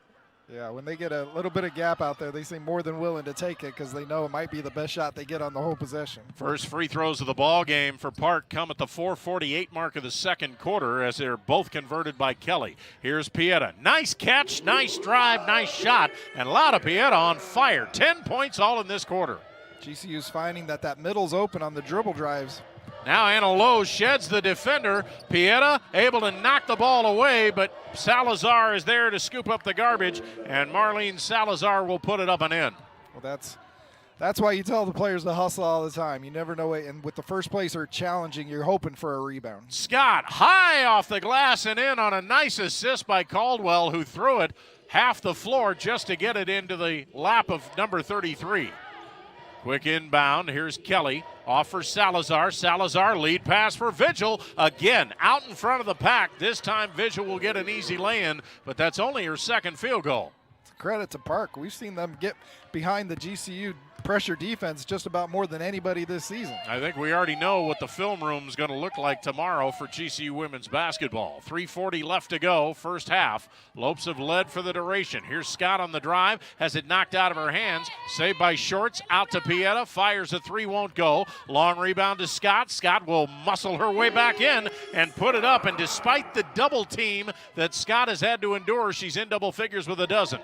Yeah, when they get a little bit of gap out there, they seem more than willing to take it because they know it might be the best shot they get on the whole possession. First free throws of the ball game for Park come at the 4:48 mark of the second quarter as they're both converted by Kelly. Here's Pieta. Nice catch, nice drive, nice shot, and Lotta Pieta on fire. 10 points all in this quarter. GCU's finding that middle's open on the dribble drives. Now Anna Lowe sheds the defender. Pieta able to knock the ball away, but Salazar is there to scoop up the garbage, and Marlene Salazar will put it up and in. Well, that's why you tell the players to hustle all the time. You never know it, and with the first placer challenging, you're hoping for a rebound. Scott high off the glass and in on a nice assist by Caldwell, who threw it half the floor just to get it into the lap of number 33. Quick inbound. Here's Kelly. Off for Salazar. Salazar lead pass for Vigil. Again, out in front of the pack. This time Vigil will get an easy lay-in, but that's only her second field goal. It's a credit to Park. We've seen them get behind the GCU pressure defense just about more than anybody this season. I think we already know what the film room is going to look like tomorrow for GCU women's basketball. 3:40 left to go, first half. Lopes have led for the duration. Here's Scott on the drive, has it knocked out of her hands. Saved by Shorts, out to Pieta, fires a 3, won't go. Long rebound to Scott. Scott will muscle her way back in and put it up, and despite the double team that Scott has had to endure, she's in double figures with a dozen.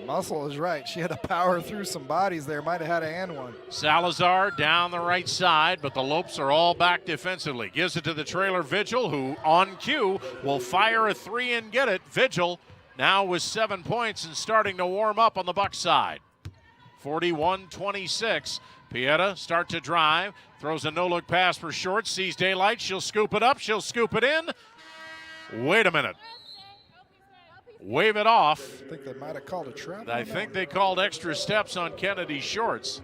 Muscle is right. She had to power through some bodies there. Might have had a and one. Salazar down the right side, but the Lopes are all back defensively. Gives it to the trailer Vigil, who on cue will fire a 3 and get it. Vigil now with 7 points and starting to warm up on the Buck side. 41-26. Pieta start to drive. Throws a no-look pass for Short. Sees daylight. She'll scoop it up. She'll scoop it in. Wait a minute. Wave it off. I think they might have called a travel. I think they called extra steps on Kennedy Shorts.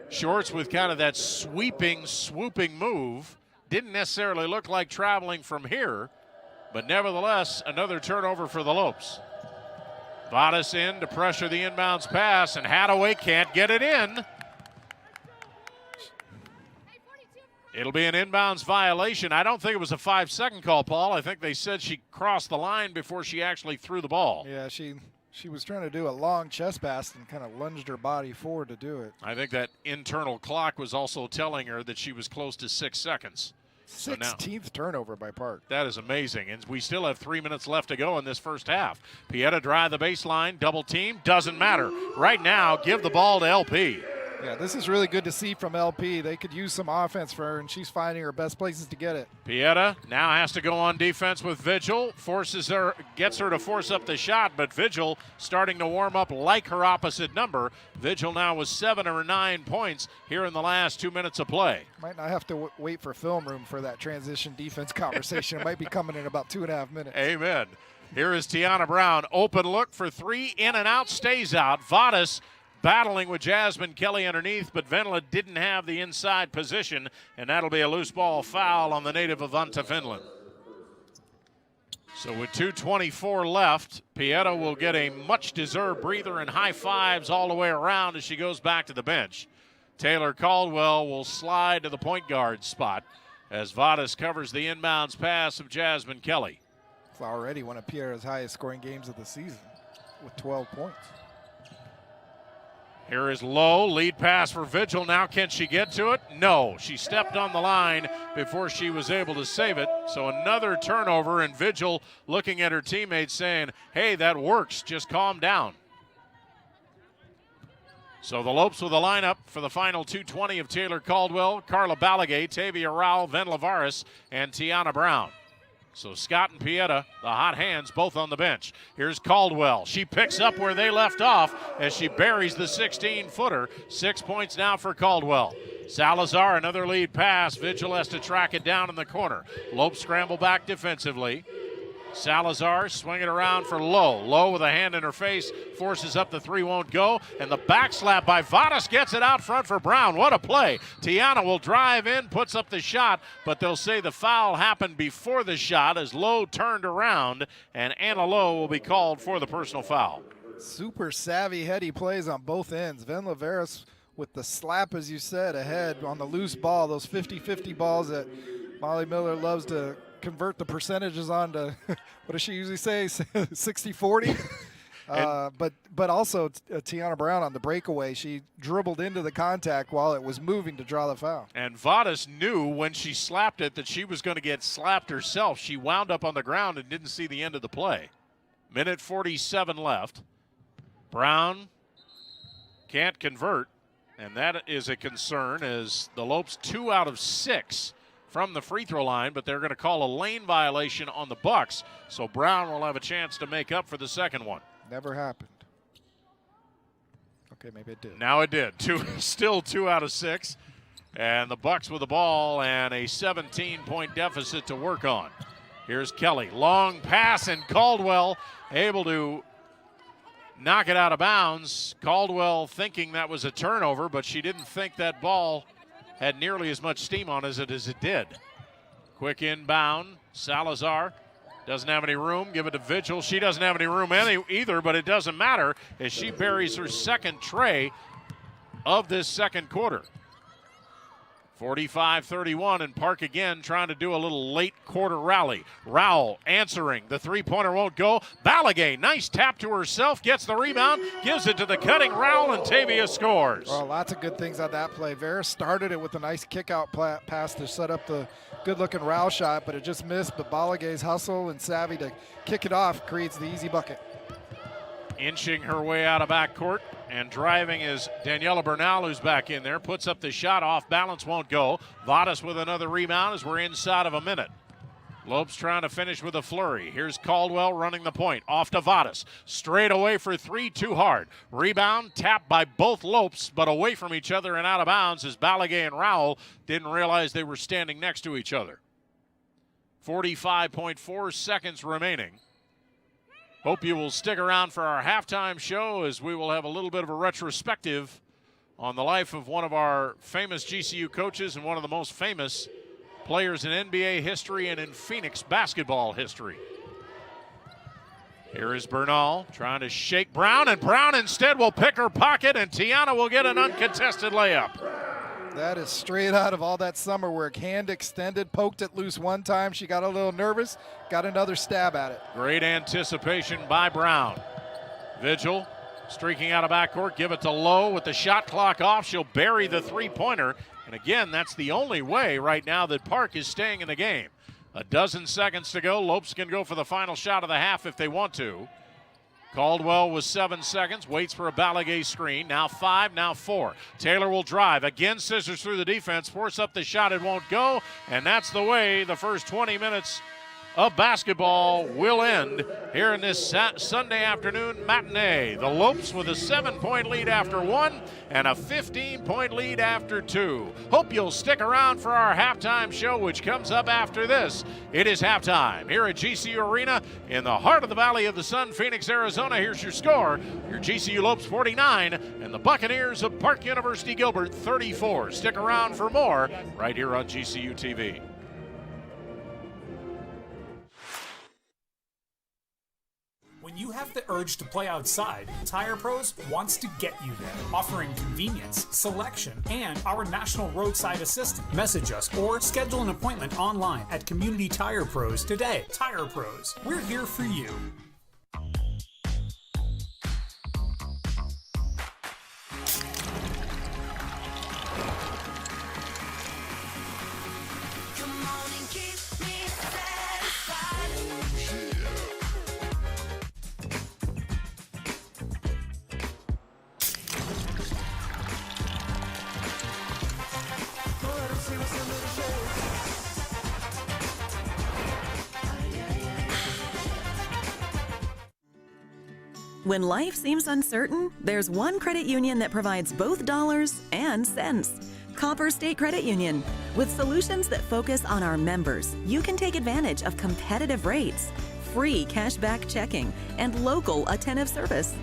Shorts with kind of that sweeping, swooping move. Didn't necessarily look like traveling from here, but nevertheless, another turnover for the Lopes. Vadas in to pressure the inbounds pass, and Hadaway can't get it in. It'll be an inbounds violation. I don't think it was a 5-second call, Paul. I think they said she crossed the line before she actually threw the ball. Yeah, she was trying to do a long chest pass and kind of lunged her body forward to do it. I think that internal clock was also telling her that she was close to 6 seconds. 16th turnover by Park. That is amazing, and we still have 3 minutes left to go in this first half. Pieta drive the baseline, double team, doesn't matter. Right now, give the ball to LP. Yeah, this is really good to see from LP. They could use some offense for her, and she's finding her best places to get it. Pieta now has to go on defense with Vigil. Gets her to force up the shot, but Vigil starting to warm up like her opposite number. Vigil now with 7 or 9 points here in the last 2 minutes of play. Might not have to wait for film room for that transition defense conversation. It might be coming in about 2.5 minutes. Amen. Here is Tiana Brown. Open look for 3, in and out, stays out. Vadas battling with Jasmine Kelly underneath, but Venla didn't have the inside position, and that'll be a loose ball foul on the native of Unta, Finland. So with 2:24 left, Pieta will get a much-deserved breather and high fives all the way around as she goes back to the bench. Taylor Caldwell will slide to the point guard spot as Vadas covers the inbounds pass of Jasmine Kelly. It's already one of Pieta's highest scoring games of the season with 12 points. Here is Lowe, lead pass for Vigil. Now can she get to it? No, she stepped on the line before she was able to save it. So another turnover, and Vigil looking at her teammates saying, hey, that works, just calm down. So the Lopes with the lineup for the final 2:20 of Taylor Caldwell, Carla Balagay, Tavia Rowell, Ven Lavaris, and Tiana Brown. So Scott and Pieta, the hot hands, both on the bench. Here's Caldwell. She picks up where they left off as she buries the 16-footer. 6 points now for Caldwell. Salazar, another lead pass. Vigil has to track it down in the corner. Lopes scramble back defensively. Salazar swing it around for Lowe. Lowe with a hand in her face, forces up the three, won't go. And the back slap by Vadas gets it out front for Brown. What a play. Tiana will drive in, puts up the shot, but they'll say the foul happened before the shot as Lowe turned around, and Anna Lowe will be called for the personal foul. Super savvy, heady plays on both ends. Ven Laveras with the slap, as you said, ahead on the loose ball, those 50-50 balls that Molly Miller loves to convert the percentages on to, what does she usually say, 60-40? But also Tiana Brown on the breakaway, she dribbled into the contact while it was moving to draw the foul. And Vadas knew when she slapped it that she was going to get slapped herself. She wound up on the ground and didn't see the end of the play. Minute 47 left. Brown can't convert, and that is a concern as the Lopes 2 out of 6 from the free throw line, but they're going to call a lane violation on the Bucks, so Brown will have a chance to make up for the second one. Never happened. Okay, maybe it did. Now it did. Still 2 out of 6, and the Bucks with the ball and a 17-point deficit to work on. Here's Kelly. Long pass, and Caldwell able to knock it out of bounds. Caldwell thinking that was a turnover, but she didn't think that ball had nearly as much steam on it as it did. Quick inbound. Salazar doesn't have any room. Give it to Vigil. She doesn't have any room either, but it doesn't matter as she buries her second tray of this second quarter. 45-31, and Park again trying to do a little late quarter rally. Rowell answering. The three-pointer won't go. Balagay, nice tap to herself, gets the rebound, gives it to the cutting Rowell, and Tavia scores. Well, lots of good things on that play. Vera started it with a nice kick-out pass to set up the good-looking Rowell shot, but it just missed. But Balagay's hustle and savvy to kick it off creates the easy bucket. Inching her way out of backcourt and driving is Daniela Bernal, who's back in there. Puts up the shot, off balance, won't go. Vadas with another rebound as we're inside of a minute. Lopes trying to finish with a flurry. Here's Caldwell running the point. Off to Vadas. Straight away for three, too hard. Rebound tapped by both Lopes, but away from each other and out of bounds as Balagay and Rowell didn't realize they were standing next to each other. 45.4 seconds remaining. Hope you will stick around for our halftime show as we will have a little bit of a retrospective on the life of one of our famous GCU coaches and one of the most famous players in NBA history and in Phoenix basketball history. Here is Bernal trying to shake Brown, and Brown instead will pick her pocket, and Tiana will get an uncontested layup. That is straight out of All That Summer Work. Hand extended, poked it loose one time. She got a little nervous, got another stab at it. Great anticipation by Brown. Vigil streaking out of backcourt, give it to Lowe with the shot clock off. She'll bury the three-pointer. And again, that's the only way right now that Park is staying in the game. A dozen seconds to go. Lopes can go for the final shot of the half if they want to. Caldwell with 7 seconds, waits for a Balagay screen. Now 5, now 4. Taylor will drive. Again, scissors through the defense, force up the shot, it won't go. And that's the way the first 20 minutes of basketball will end here in this Sunday afternoon matinee. The Lopes with a 7-point lead after 1 and a 15-point lead after 2. Hope you'll stick around for our halftime show, which comes up after this. It is halftime here at GCU Arena in the heart of the Valley of the Sun, Phoenix, Arizona. Here's your score. Your GCU Lopes 49 and the Buccaneers of Park University Gilbert 34. Stick around for more right here on GCU TV. When you have the urge to play outside, Tire Pros wants to get you there, offering convenience, selection, and our national roadside assistant. Message us or schedule an appointment online at Community Tire Pros today. Tire Pros, we're here for you. When life seems uncertain, there's one credit union that provides both dollars and cents. Copper State Credit Union. With solutions that focus on our members, you can take advantage of competitive rates, free cashback checking, and local attentive service.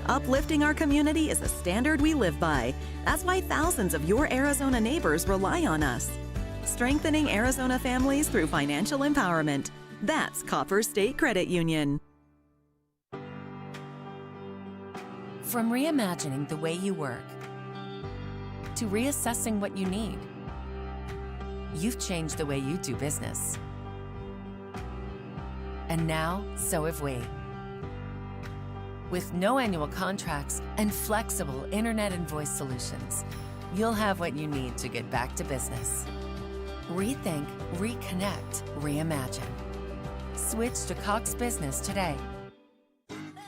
Uplifting our community is a standard we live by. That's why thousands of your Arizona neighbors rely on us. Strengthening Arizona families through financial empowerment. That's Copper State Credit Union. From reimagining the way you work to reassessing what you need, you've changed the way you do business. And now, so have we. With no annual contracts and flexible internet and voice solutions, you'll have what you need to get back to business. Rethink, reconnect, reimagine. Switch to Cox Business today.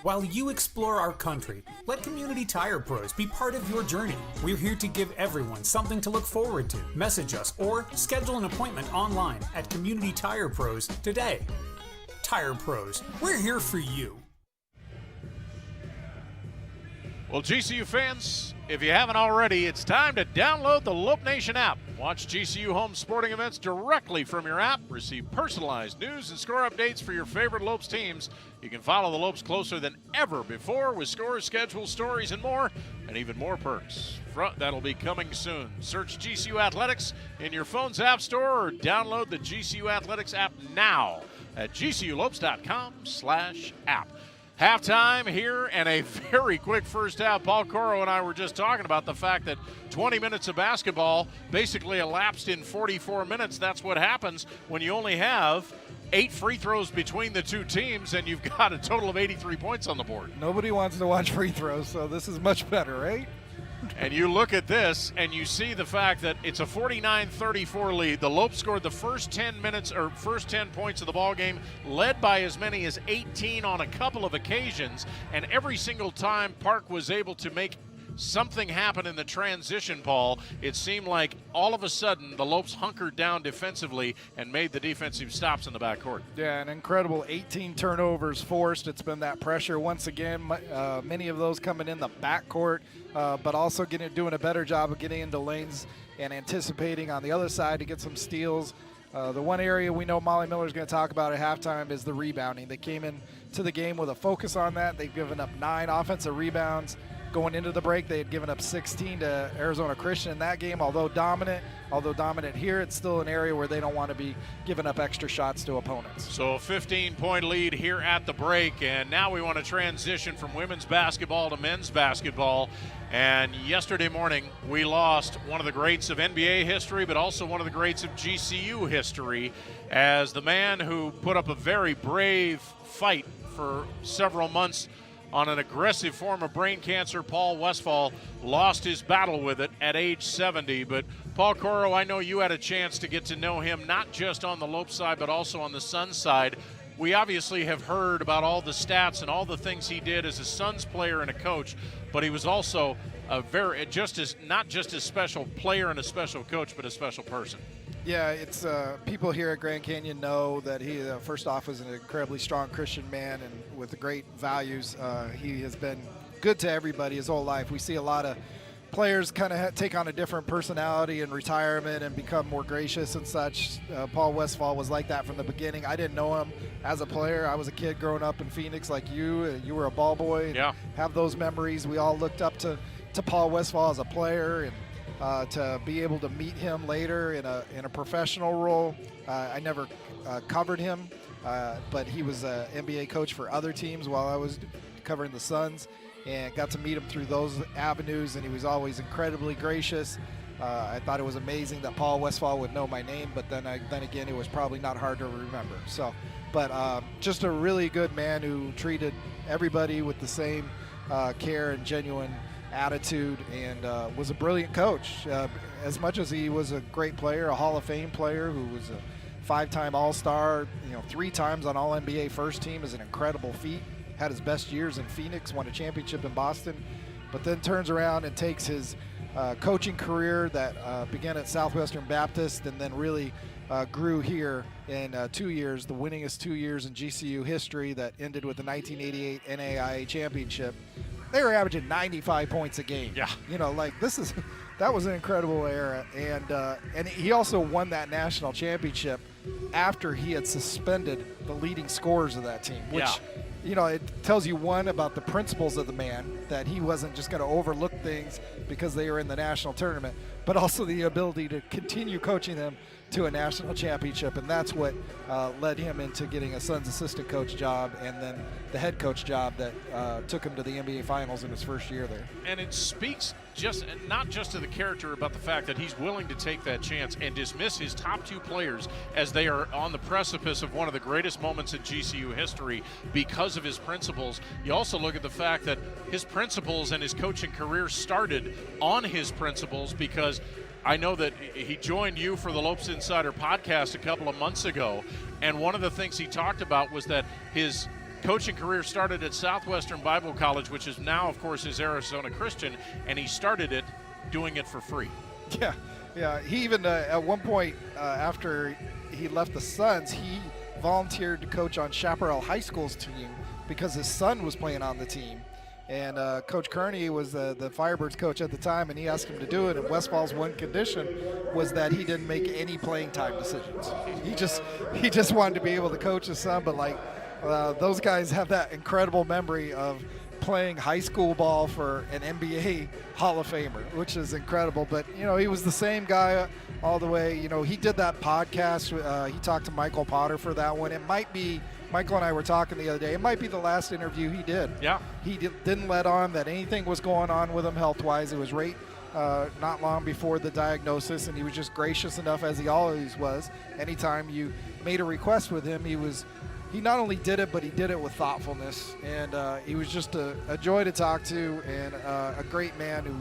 While you explore our country, let Community Tire Pros be part of your journey. We're here to give everyone something to look forward to. Message us or schedule an appointment online at Community Tire Pros today. Tire Pros, we're here for you. Well, GCU fans, if you haven't already, it's time to download the Lope Nation app. Watch GCU home sporting events directly from your app. Receive personalized news and score updates for your favorite Lopes teams. You can follow the Lopes closer than ever before with scores, schedules, stories, and more, and even more perks. That'll be coming soon. Search GCU Athletics in your phone's app store or download the GCU Athletics app now at gculopes.com/app. Halftime here and a very quick first half. Paul Coro and I were just talking about the fact that 20 minutes of basketball basically elapsed in 44 minutes. That's what happens when you only have 8 free throws between the two teams and you've got a total of 83 points on the board. Nobody wants to watch free throws, so this is much better, right? And you look at this and you see the fact that it's a 49-34 lead. The Lopes scored the first 10 points of the ball game, led by as many as 18 on a couple of occasions, and every single time Park was able to make something happen in the transition, Paul, it seemed like all of a sudden the Lopes hunkered down defensively and made the defensive stops in the backcourt. Yeah, an incredible 18 turnovers forced. It's been that pressure once again, many of those coming in the backcourt, but also doing a better job of getting into lanes and anticipating on the other side to get some steals. The one area we know Molly Miller's going to talk about at halftime is the rebounding. They came into the game with a focus on that. They've given up 9 offensive rebounds. Going into the break, they had given up 16 to Arizona Christian in that game. Although dominant here, it's still an area where they don't want to be giving up extra shots to opponents. So a 15-point lead here at the break, and now we want to transition from women's basketball to men's basketball. And yesterday morning, we lost one of the greats of NBA history, but also one of the greats of GCU history, as the man who put up a very brave fight for several months on an aggressive form of brain cancer, Paul Westphal, lost his battle with it at age 70. But Paul Coro, I know you had a chance to get to know him not just on the Lope side, but also on the Suns side. We obviously have heard about all the stats and all the things he did as a Suns player and a coach, but he was also a not just a special player and a special coach, but a special person. Yeah, it's people here at Grand Canyon know that he, first off, is an incredibly strong Christian man and with great values. He has been good to everybody his whole life. We see a lot of players kind of take on a different personality in retirement and become more gracious and such. Paul Westphal was like that from the beginning. I didn't know him as a player. I was a kid growing up in Phoenix like you. You were a ball boy. And yeah. Have those memories. We all looked up to Paul Westphal as a player, and to be able to meet him later in a professional role. I never covered him, but he was an NBA coach for other teams while I was covering the Suns, and got to meet him through those avenues, and he was always incredibly gracious. I thought it was amazing that Paul Westphal would know my name, but then again, it was probably not hard to remember. But just a really good man who treated everybody with the same care and genuine attitude, and was a brilliant coach. As much as he was a great player, a Hall of Fame player who was a 5-time All-Star, 3 times on All-NBA first team is an incredible feat. Had his best years in Phoenix, won a championship in Boston, but then turns around and takes his coaching career that began at Southwestern Baptist and then really grew here in 2 years, the winningest 2 years in GCU history that ended with the 1988 NAIA championship. They were averaging 95 points a game. Yeah. That was an incredible era. And he also won that national championship after he had suspended the leading scorers of that team, which, it tells you, one, about the principles of the man, that he wasn't just going to overlook things because they were in the national tournament, but also the ability to continue coaching them to a national championship, and that's what led him into getting a son's assistant coach job and then the head coach job that took him to the NBA Finals in his first year there. And it speaks not just to the character, about the fact that he's willing to take that chance and dismiss his top 2 players as they are on the precipice of one of the greatest moments in GCU history because of his principles. You also look at the fact that his principles and his coaching career started on his principles, because I know that he joined you for the Lopes Insider podcast a couple of months ago, and one of the things he talked about was that his coaching career started at Southwestern Bible College, which is now, of course, is Arizona Christian, and he started it doing it for free. Yeah. He even, at one point, after he left the Suns, he volunteered to coach on Chaparral High School's team because his son was playing on the team. And Coach Kearney was the Firebirds coach at the time, and he asked him to do it. And Westfall's one condition was that he didn't make any playing time decisions. He just wanted to be able to coach his son. But those guys have that incredible memory of playing high school ball for an NBA Hall of Famer, which is incredible. But he was the same guy all the way. He did that podcast. He talked to Michael Potter for that one. It might be. Michael and I were talking the other day. It might be the last interview he did. Yeah. He didn't let on that anything was going on with him health-wise. It was right not long before the diagnosis, and he was just gracious enough, as he always was. Anytime you made a request with him, he not only did it, but he did it with thoughtfulness. And he was just a joy to talk to, and a great man who,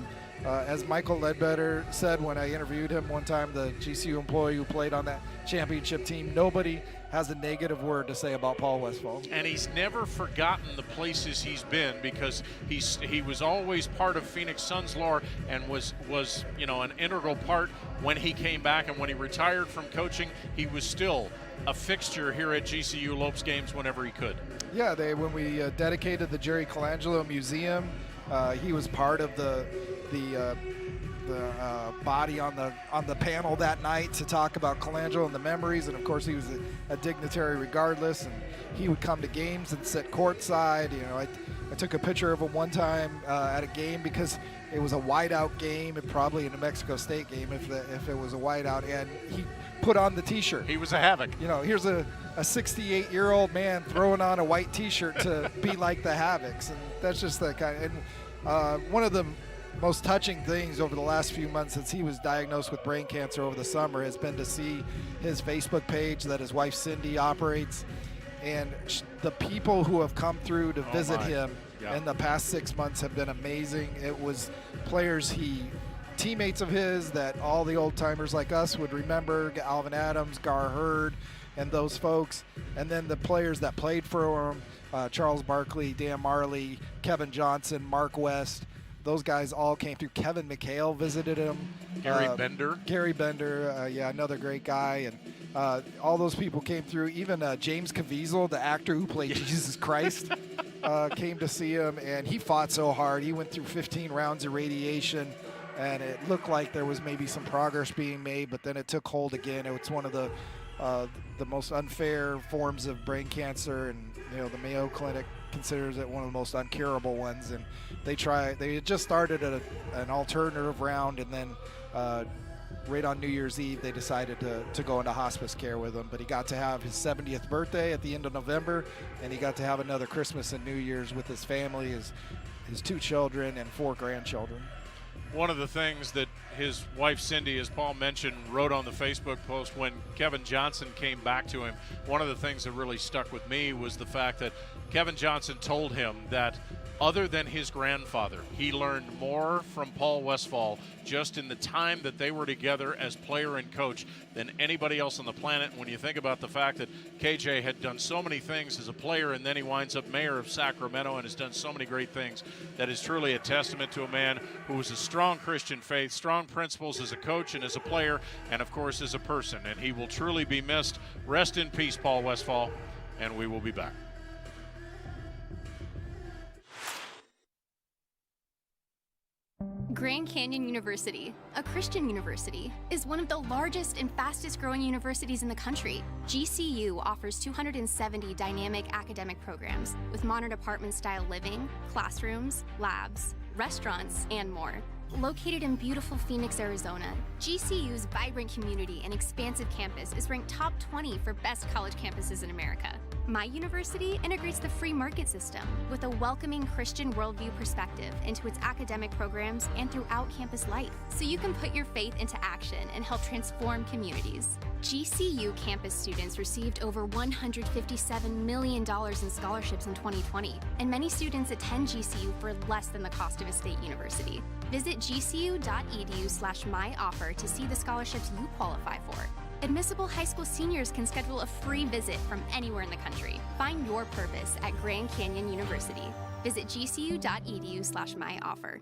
as Michael Ledbetter said when I interviewed him one time, the GCU employee who played on that championship team, nobody has a negative word to say about Paul Westphal. And he's never forgotten the places he's been, because he was always part of Phoenix Suns lore and was an integral part when he came back, and when he retired from coaching, he was still a fixture here at GCU Lopes games whenever he could. Yeah, when we dedicated the Jerry Colangelo Museum, he was part of the body on the panel that night to talk about Colangelo and the memories, and of course he was a dignitary regardless, and he would come to games and sit courtside. I took a picture of him one time at a game, because it was a whiteout game, and probably a New Mexico State game if it was a whiteout, and he put on the t-shirt. He was a Havoc. Here's a 68-year-old man throwing on a white t-shirt to be like the Havocs, and that's just the kind of, and one of the most touching things over the last few months since he was diagnosed with brain cancer over the summer has been to see his Facebook page that his wife Cindy operates, and the people who have come through to visit him in the past 6 months have been amazing. It was players teammates of his that all the old timers like us would remember, Alvin Adams, Gar Hurd, and those folks, and then the players that played for him, Charles Barkley, Dan Marley, Kevin Johnson, Mark West. Those guys all came through. Kevin McHale visited him. Gary Bender, another great guy. And all those people came through. Even James Caviezel, the actor who played Jesus Christ, came to see him. And he fought so hard. He went through 15 rounds of radiation, and it looked like there was maybe some progress being made, but then it took hold again. It was one of the most unfair forms of brain cancer, and the Mayo Clinic considers it one of the most uncurable ones, and they had just started an alternative round, and then right on New Year's Eve they decided to go into hospice care with him. But he got to have his 70th birthday at the end of November, and he got to have another Christmas and New Year's with his family, his 2 children and 4 grandchildren. One of the things that his wife Cindy, as Paul mentioned, wrote on the Facebook post when Kevin Johnson came back to him, one of the things that really stuck with me was the fact that Kevin Johnson told him that other than his grandfather. He learned more from Paul Westphal just in the time that they were together as player and coach than anybody else on the planet. When you think about the fact that KJ had done so many things as a player, and then he winds up mayor of Sacramento and has done so many great things, that is truly a testament to a man who was a strong Christian faith, strong principles as a coach and as a player, and of course as a person. And he will truly be missed. Rest in peace, Paul Westphal, and we will be back. Grand Canyon University, a Christian university, is one of the largest and fastest growing universities in the country. GCU offers 270 dynamic academic programs with modern apartment-style living, classrooms, labs, restaurants, and more. Located in beautiful Phoenix, Arizona, GCU's vibrant community and expansive campus is ranked top 20 for best college campuses in America. My university integrates the free market system with a welcoming Christian worldview perspective into its academic programs and throughout campus life, so you can put your faith into action and help transform communities. GCU campus students received over $157 million in scholarships in 2020, and many students attend GCU for less than the cost of a state university. Visit gcu.edu/myoffer to see the scholarships you qualify for. Admissible high school seniors can schedule a free visit from anywhere in the country. Find your purpose at Grand Canyon University. Visit gcu.edu/myoffer.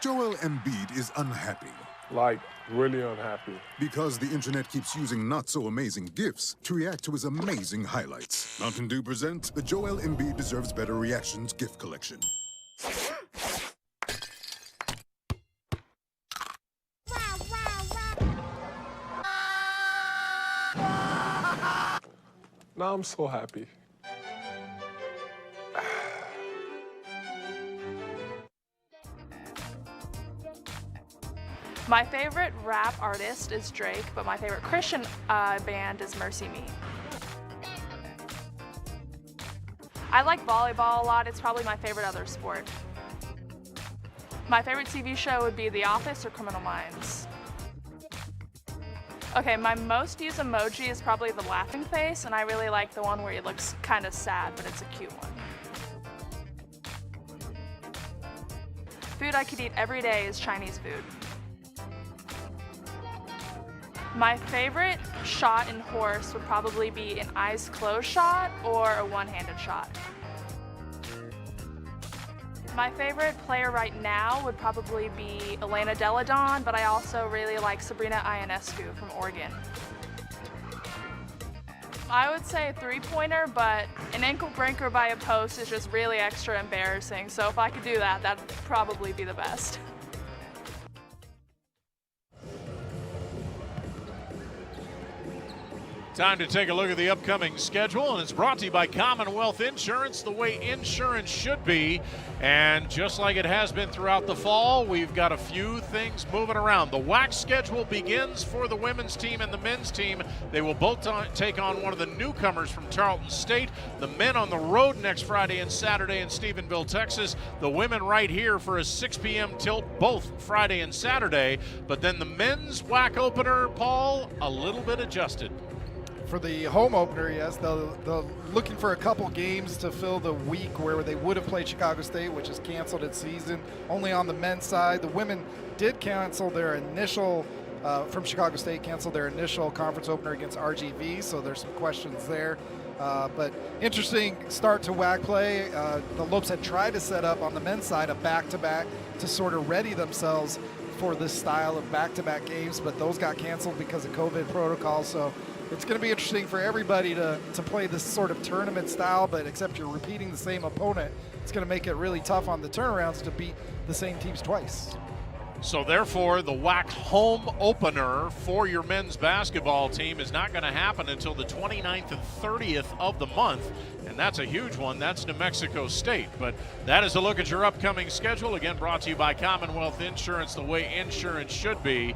Joel Embiid is unhappy. Like, really unhappy. Because the internet keeps using not-so-amazing GIFs to react to his amazing highlights. Mountain Dew presents the Joel Embiid Deserves Better Reactions GIF Collection. Now I'm so happy. My favorite rap artist is Drake, but my favorite Christian band is Mercy Me. I like volleyball a lot. It's probably my favorite other sport. My favorite TV show would be The Office or Criminal Minds. Okay, my most used emoji is probably the laughing face, and I really like the one where he looks kind of sad, but it's a cute one. Food I could eat every day is Chinese food. My favorite shot in horse would probably be an eyes closed shot or a one-handed shot. My favorite player right now would probably be Elena Deladon, but I also really like Sabrina Ionescu from Oregon. I would say a three-pointer, but an ankle breaker by a post is just really extra embarrassing, so if I could do that, that'd probably be the best. Time to take a look at the upcoming schedule, and it's brought to you by Commonwealth Insurance, the way insurance should be. And just like it has been throughout the fall, we've got a few things moving around. The WAC schedule begins for the women's team and the men's team. They will both take on one of the newcomers from Tarleton State. The men on the road next Friday and Saturday in Stephenville, Texas. The women right here for a 6 p.m. tilt both Friday and Saturday. But then the men's WAC opener, Paul, a little bit adjusted. For the home opener, yes, they're looking for a couple games to fill the week where they would have played Chicago State, which has canceled its season. Only on the men's side. The women did cancel their initial, from Chicago State, canceled their initial conference opener against RGV, so there's some questions there. But interesting start to WAC play. The Lopes had tried to set up on the men's side a back-to-back to sort of ready themselves for this style of back-to-back games, but those got canceled because of COVID protocols. So it's going to be interesting for everybody to play this sort of tournament style, but except you're repeating the same opponent, it's going to make it really tough on the turnarounds to beat the same teams twice. So therefore, the WAC home opener for your men's basketball team is not going to happen until the 29th and 30th of the month, and that's a huge one. That's New Mexico State. But that is a look at your upcoming schedule, again brought to you by Commonwealth Insurance, the way insurance should be.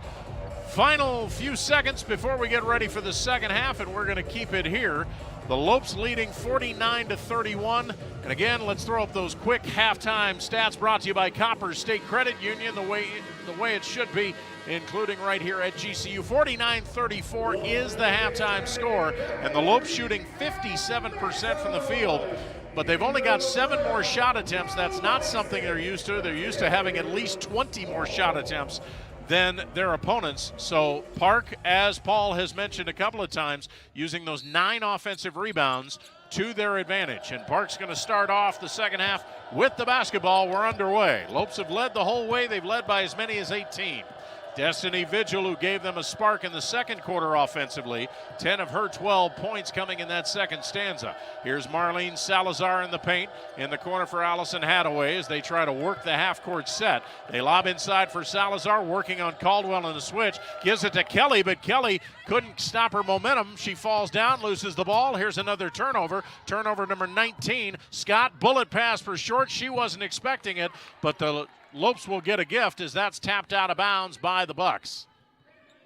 Final few seconds before we get ready for the second half, and we're going to keep it here. The Lopes leading 49-31. And again, let's throw up those quick halftime stats brought to you by Copper State Credit Union, the way it should be, including right here at GCU. 49-34 is the halftime score, and the Lopes shooting 57% from the field. but they've only got 7 more shot attempts. That's not something they're used to. They're used to having at least 20 more shot attempts than their opponents. So Park, as Paul has mentioned a couple of times, using those 9 offensive rebounds to their advantage. And Park's going to start off the second half with the basketball. We're underway. Lopes have led the whole way. They've led by as many as 18. Destiny Vigil, who gave them a spark in the second quarter offensively, 10 of her 12 points coming in that second stanza. Here's Marlene Salazar in the paint, in the corner for Allison Hadaway as they try to work the half-court set. They lob inside for Salazar, working on Caldwell in the switch, gives it to Kelly, but Kelly couldn't stop her momentum. She falls down, loses the ball. Here's another turnover. Turnover number 19. Scott, bullet pass for Short. She wasn't expecting it, but the Lopes will get a gift as that's tapped out of bounds by the Bucks.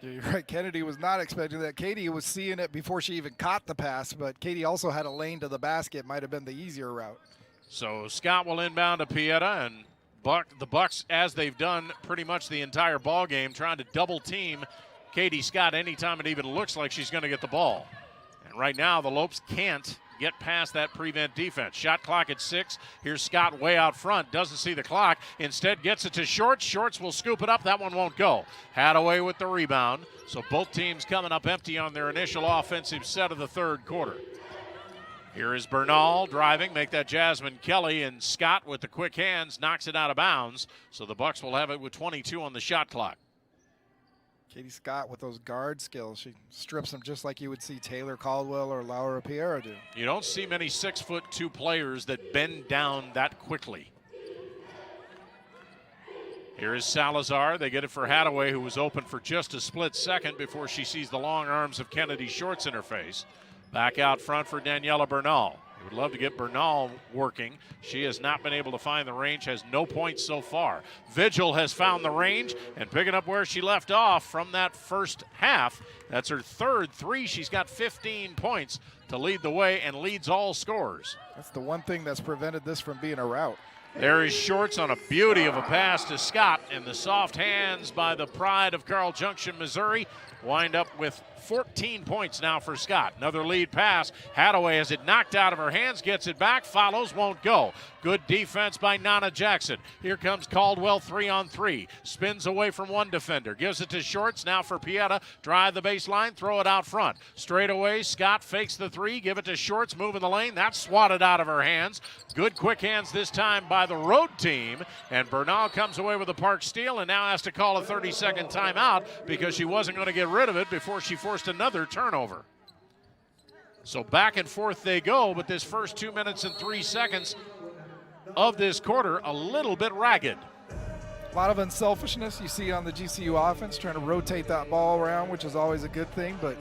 Yeah, you're right. Kennedy was not expecting that. Katie was seeing it before she even caught the pass, but Katie also had a lane to the basket. Might have been the easier route. So Scott will inbound to Pieta, and the Bucks, as they've done pretty much the entire ball game, trying to double team Katie Scott anytime it even looks like she's going to get the ball. And right now the Lopes can't get past that prevent defense. Shot clock at 6. Here's Scott way out front. Doesn't see the clock. Instead gets it to Shorts. Shorts will scoop it up. That one won't go. Hadaway with the rebound. So both teams coming up empty on their initial offensive set of the third quarter. Here is Bernal driving. Make that Jasmine Kelly. And Scott with the quick hands knocks it out of bounds. So the Bucks will have it with 22 on the shot clock. Katie Scott with those guard skills. She strips them just like you would see Taylor Caldwell or Laura Piera do. You don't see many 6'2" players that bend down that quickly. Here is Salazar. They get it for Hadaway, who was open for just a split second before she sees the long arms of Kennedy Shorts in her face. Back out front for Daniela Bernal. We would love to get Bernal working. She has not been able to find the range, has no points so far. Vigil has found the range and picking up where she left off from that first half. That's her third 3. She's got 15 points to lead the way and leads all scorers. That's the one thing that's prevented this from being a rout. There is Shorts on a beauty of a pass to Scott, and the soft hands by the pride of Carl Junction, Missouri, wind up with 14 points now for Scott. Another lead pass. Hadaway has it knocked out of her hands, gets it back, follows, won't go. Good defense by Nana Jackson. Here comes Caldwell 3-on-3. Spins away from one defender. Gives it to Shorts. Now for Pieta. Drive the baseline, throw it out front. Straight away, Scott fakes the 3. Give it to Shorts, moving the lane. That's swatted out of her hands. Good quick hands this time by the road team. And Bernal comes away with a Park steal and now has to call a 30-second timeout because she wasn't going to get rid of it before she forced another turnover. So back and forth they go, but this first 2 minutes and 3 seconds of this quarter, a little bit ragged. A lot of unselfishness you see on the GCU offense, trying to rotate that ball around, which is always a good thing, but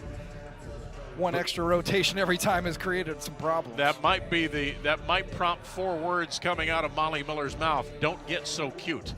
one extra rotation every time has created some problems. That might prompt 4 words coming out of Molly Miller's mouth. Don't get so cute.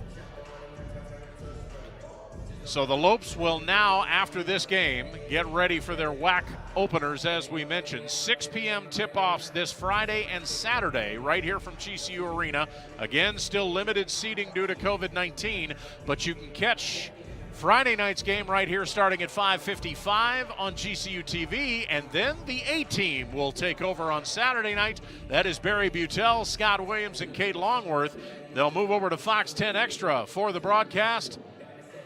So the Lopes will now, after this game, get ready for their WAC openers, as we mentioned. 6 p.m. tip-offs this Friday and Saturday right here from GCU Arena. Again, still limited seating due to COVID-19, but you can catch Friday night's game right here starting at 5:55 on GCU TV, and then the A-team will take over on Saturday night. That is Barry Butel, Scott Williams, and Kate Longworth. They'll move over to Fox 10 Extra for the broadcast,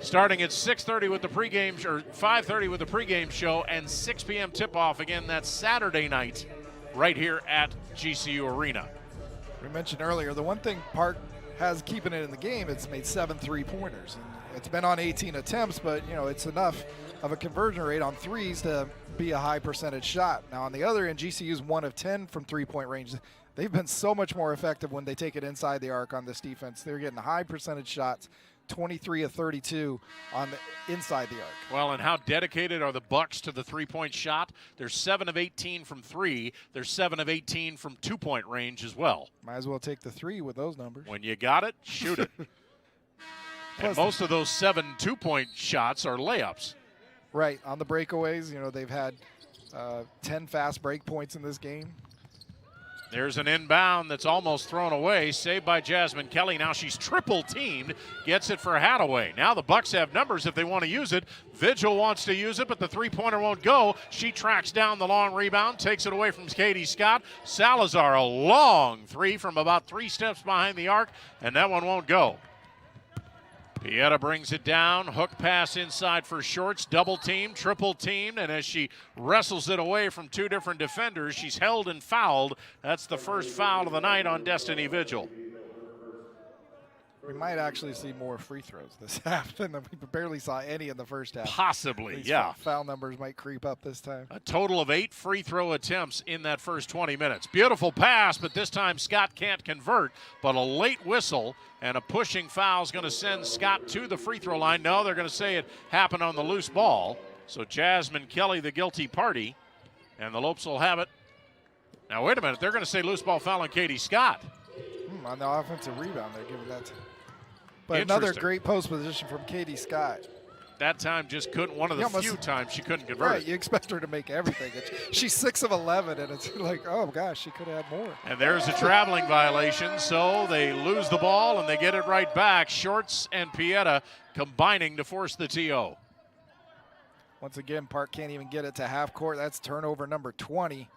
starting at 6:30 with the pregame, or 5:30 with the pregame show, and 6 p.m. tip-off again that Saturday night right here at GCU Arena. We mentioned earlier, the one thing Park has keeping it in the game, it's made 7 3-pointers. It's been on 18 attempts, but it's enough of a conversion rate on threes to be a high percentage shot. Now on the other end, GCU's 1 of 10 from 3-point range. They've been so much more effective when they take it inside the arc on this defense. They're getting high percentage shots, 23 of 32 on the inside the arc. Well, and how dedicated are the Bucks to the 3-point shot? They're 7 of 18 from 3. They're 7 of 18 from 2-point range as well. Might as well take the 3 with those numbers. When you got it, shoot it. And most of those 7 2-point shots are layups. Right, on the breakaways, they've had 10 fast break points in this game. There's an inbound that's almost thrown away, saved by Jasmine Kelly. Now she's triple teamed, gets it for Hadaway. Now the Bucks have numbers if they want to use it. Vigil wants to use it, but the three-pointer won't go. She tracks down the long rebound, takes it away from Katie Scott. Salazar, a long three from about 3 steps behind the arc, and that one won't go. Pieta brings it down, hook pass inside for Shorts, double team, triple teamed, and as she wrestles it away from 2 different defenders, she's held and fouled. That's the first foul of the night on Destiny Vigil. We might actually see more free throws this half than we barely saw any in the first half. Possibly, These yeah. Foul numbers might creep up this time. A total of 8 free throw attempts in that first 20 minutes. Beautiful pass, but this time Scott can't convert. But a late whistle and a pushing foul is going to send Scott to the free throw line. No, they're going to say it happened on the loose ball. So Jasmine Kelly, the guilty party, and the Lopes will have it. Now, wait a minute. They're going to say loose ball foul on Katie Scott. On the offensive rebound, they're giving that to. But another great post position from Katie Scott. That time just couldn't, one of the few times she couldn't convert. Right, you expect her to make everything. She's 6 of 11, and it's like, oh gosh, she could have more. And there's a traveling violation, so they lose the ball and they get it right back. Shorts and Pieta combining to force the TO. Once again, Park can't even get it to half court. That's turnover number 20.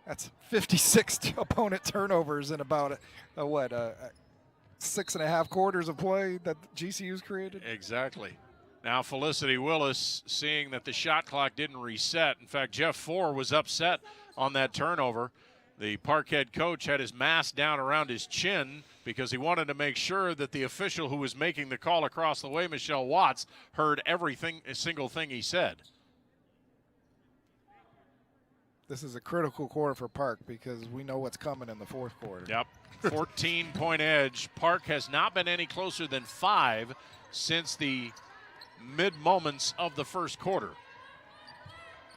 That's 56 opponent turnovers in about 6.5 quarters of play that GCU's created. Exactly. Now Felicity Willis, seeing that the shot clock didn't reset. In fact, Jeff Four was upset on that turnover. The Park head coach had his mask down around his chin because he wanted to make sure that the official who was making the call across the way, Michelle Watts, heard everything, a single thing he said. This is a critical quarter for Park because we know what's coming in the fourth quarter. Yep. 14-point edge. Park has not been any closer than 5 since the mid-moments of the first quarter.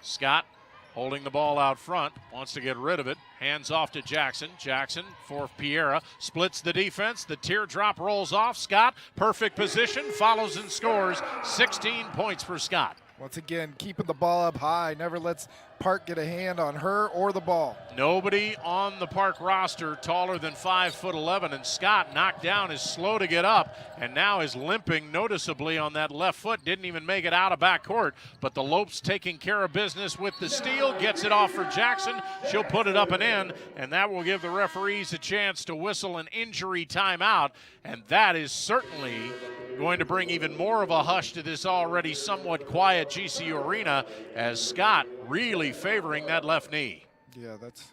Scott holding the ball out front, wants to get rid of it. Hands off to Jackson. Jackson for Piera. Splits the defense. The teardrop rolls off. Scott, perfect position, follows and scores. 16 points for Scott. Once again, keeping the ball up high, never lets Park get a hand on her or the ball. Nobody on the Park roster taller than 5'11", and Scott, knocked down, is slow to get up, and now is limping noticeably on that left foot. Didn't even make it out of backcourt, but the Lopes taking care of business with the steal, gets it off for Jackson. She'll put it up and in, and that will give the referees a chance to whistle an injury timeout, and that is certainly going to bring even more of a hush to this already somewhat quiet GCU arena, as Scott really favoring that left knee. Yeah, that's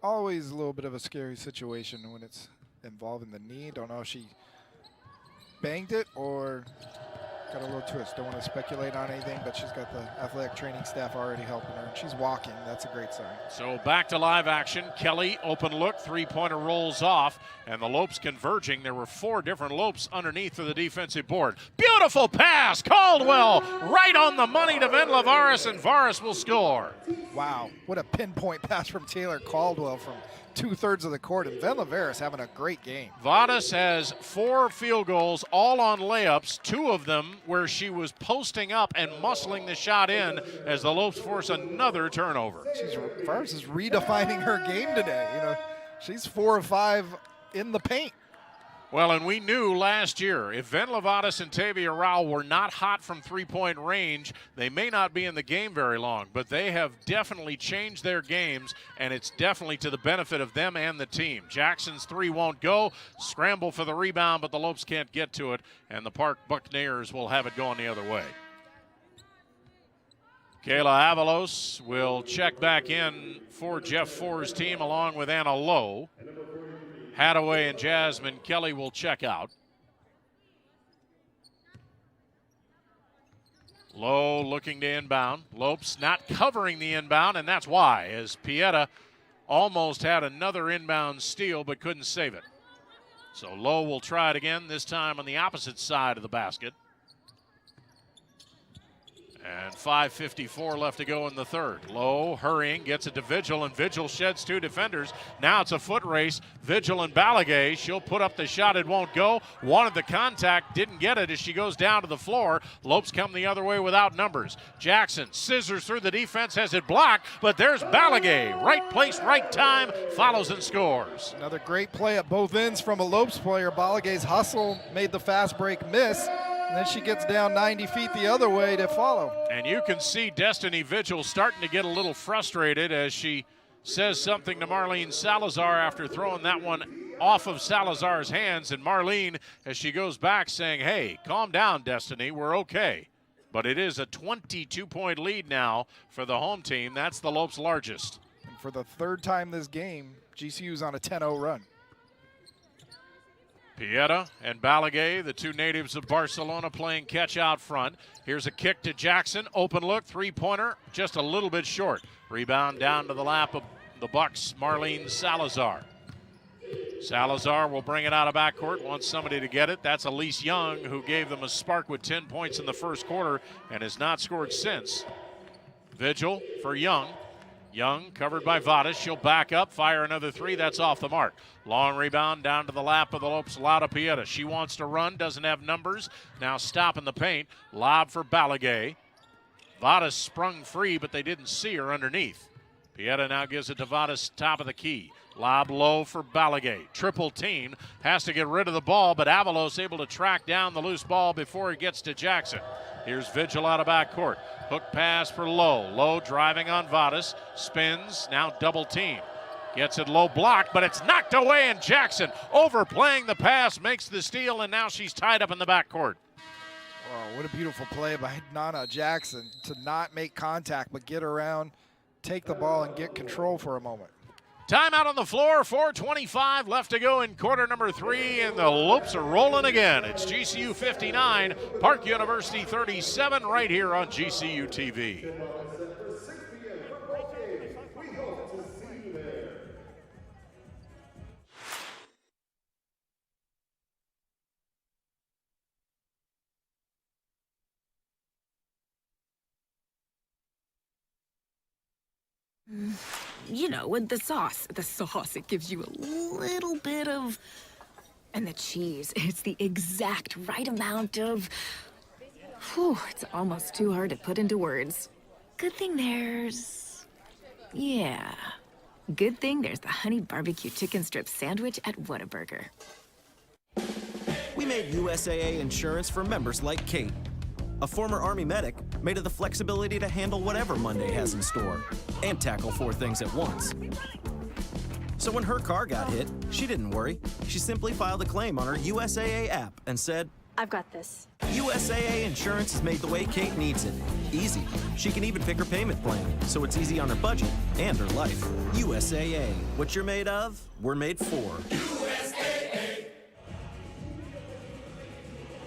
always a little bit of a scary situation when it's involving the knee. Don't know if she banged it or got a little twist. Don't want to speculate on anything, but she's got the athletic training staff already helping her. She's walking. That's a great sign. So back to live action. Kelly, open look, three-pointer rolls off, and the Lopes converging. There were 4 different Lopes underneath of the defensive board. Beautiful pass, Caldwell, right on the money to Ven Lavaris, and Varis will score. Wow, what a pinpoint pass from Taylor Caldwell from 2/3 of the court, and Ven Lavaris having a great game. Vadas has 4 field goals, all on layups, 2 of them where she was posting up and muscling the shot in as the Lopes force another turnover. Varis is redefining her game today. You know, she's 4 of 5 in the paint. Well, and we knew last year, if Ven Lavadas and Tavia Rao were not hot from three-point range, they may not be in the game very long, but they have definitely changed their games, and it's definitely to the benefit of them and the team. Jackson's 3 won't go. Scramble for the rebound, but the Lopes can't get to it, and the Park Buccaneers will have it going the other way. Kayla Avalos will check back in for Jeff Four's team along with Anna Lowe. Hadaway and Jasmine Kelly will check out. Lowe looking to inbound. Lopes not covering the inbound, and that's why, as Pieta almost had another inbound steal but couldn't save it. So Lowe will try it again, this time on the opposite side of the basket. And 5:54 left to go in the third. Lowe hurrying, gets it to Vigil, and Vigil sheds 2 defenders. Now it's a foot race. Vigil and Balagay. She'll put up the shot. It won't go. Wanted the contact, didn't get it as she goes down to the floor. Lopes come the other way without numbers. Jackson scissors through the defense, has it blocked, but there's Balagay. Right place, right time, follows and scores. Another great play at both ends from a Lopes player. Balagay's hustle made the fast break miss. And then she gets down 90 feet the other way to follow. And you can see Destiny Vigil starting to get a little frustrated as she says something to Marlene Salazar after throwing that one off of Salazar's hands. And Marlene, as she goes back, saying, hey, calm down, Destiny, we're okay. But it is a 22-point lead now for the home team. That's the Lopes' largest. And for the third time this game, GCU's on a 10-0 run. Pieta and Balagay, the 2 natives of Barcelona, playing catch out front. Here's a kick to Jackson. Open look, 3-pointer, just a little bit short. Rebound down to the lap of the Bucks, Marlene Salazar. Salazar will bring it out of backcourt, wants somebody to get it. That's Elise Young, who gave them a spark with 10 points in the first quarter and has not scored since. Vigil for Young. Young covered by Vadas. She'll back up, fire another 3. That's off the mark. Long rebound down to the lap of the Lopes, Lauda Pieta. She wants to run, doesn't have numbers. Now stop in the paint. Lob for Balagay. Vadas sprung free, but they didn't see her underneath. Pieta now gives it to Vadas, top of the key. Lob low for Balagay. Triple team. Has to get rid of the ball, but Avalos able to track down the loose ball before it gets to Jackson. Here's Vigil out of backcourt. Hook pass for Lowe. Lowe driving on Vadas. Spins, now double team. Gets it low block, but it's knocked away, and Jackson overplaying the pass, makes the steal, and now she's tied up in the backcourt. Wow, what a beautiful play by Nana Jackson to not make contact, but get around, take the ball, and get control for a moment. Timeout on the floor, 4:25 left to go in quarter number 3, and the Lopes are rolling again. It's GCU 59, Park University 37, right here on GCU TV. You know, with the sauce, it gives you a little bit of, and the cheese, it's the exact right amount of, it's almost too hard to put into words. Good thing there's the honey barbecue chicken strip sandwich at Whataburger. We made USAA insurance for members like Kate, a former Army medic made of the flexibility to handle whatever Monday has in store and tackle 4 things at once. So when her car got hit, she didn't worry. She simply filed a claim on her USAA app and said, I've got this. USAA insurance is made the way Kate needs it. Easy. She can even pick her payment plan, so it's easy on her budget and her life. USAA. What you're made of, we're made for.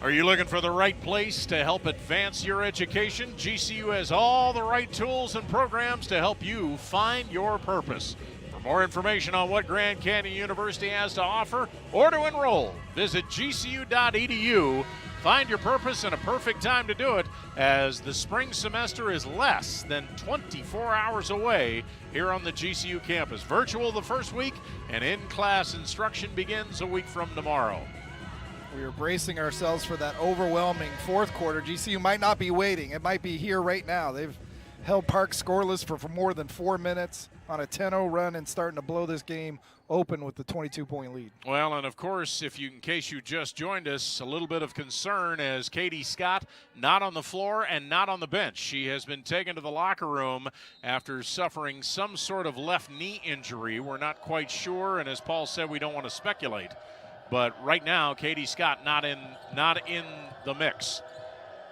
Are you looking for the right place to help advance your education? GCU has all the right tools and programs to help you find your purpose. For more information on what Grand Canyon University has to offer or to enroll, visit gcu.edu. Find your purpose and a perfect time to do it, as the spring semester is less than 24 hours away here on the GCU campus. Virtual the first week, and in-class instruction begins a week from tomorrow. We are bracing ourselves for that overwhelming fourth quarter. GCU might not be waiting. It might be here right now. They've held Park scoreless for more than 4 minutes on a 10-0 run and starting to blow this game open with the 22-point lead. Well, and of course, in case you just joined us, a little bit of concern as Katie Scott not on the floor and not on the bench. She has been taken to the locker room after suffering some sort of left knee injury. We're not quite sure, and as Paul said, we don't want to speculate. But right now, Katie Scott not in the mix.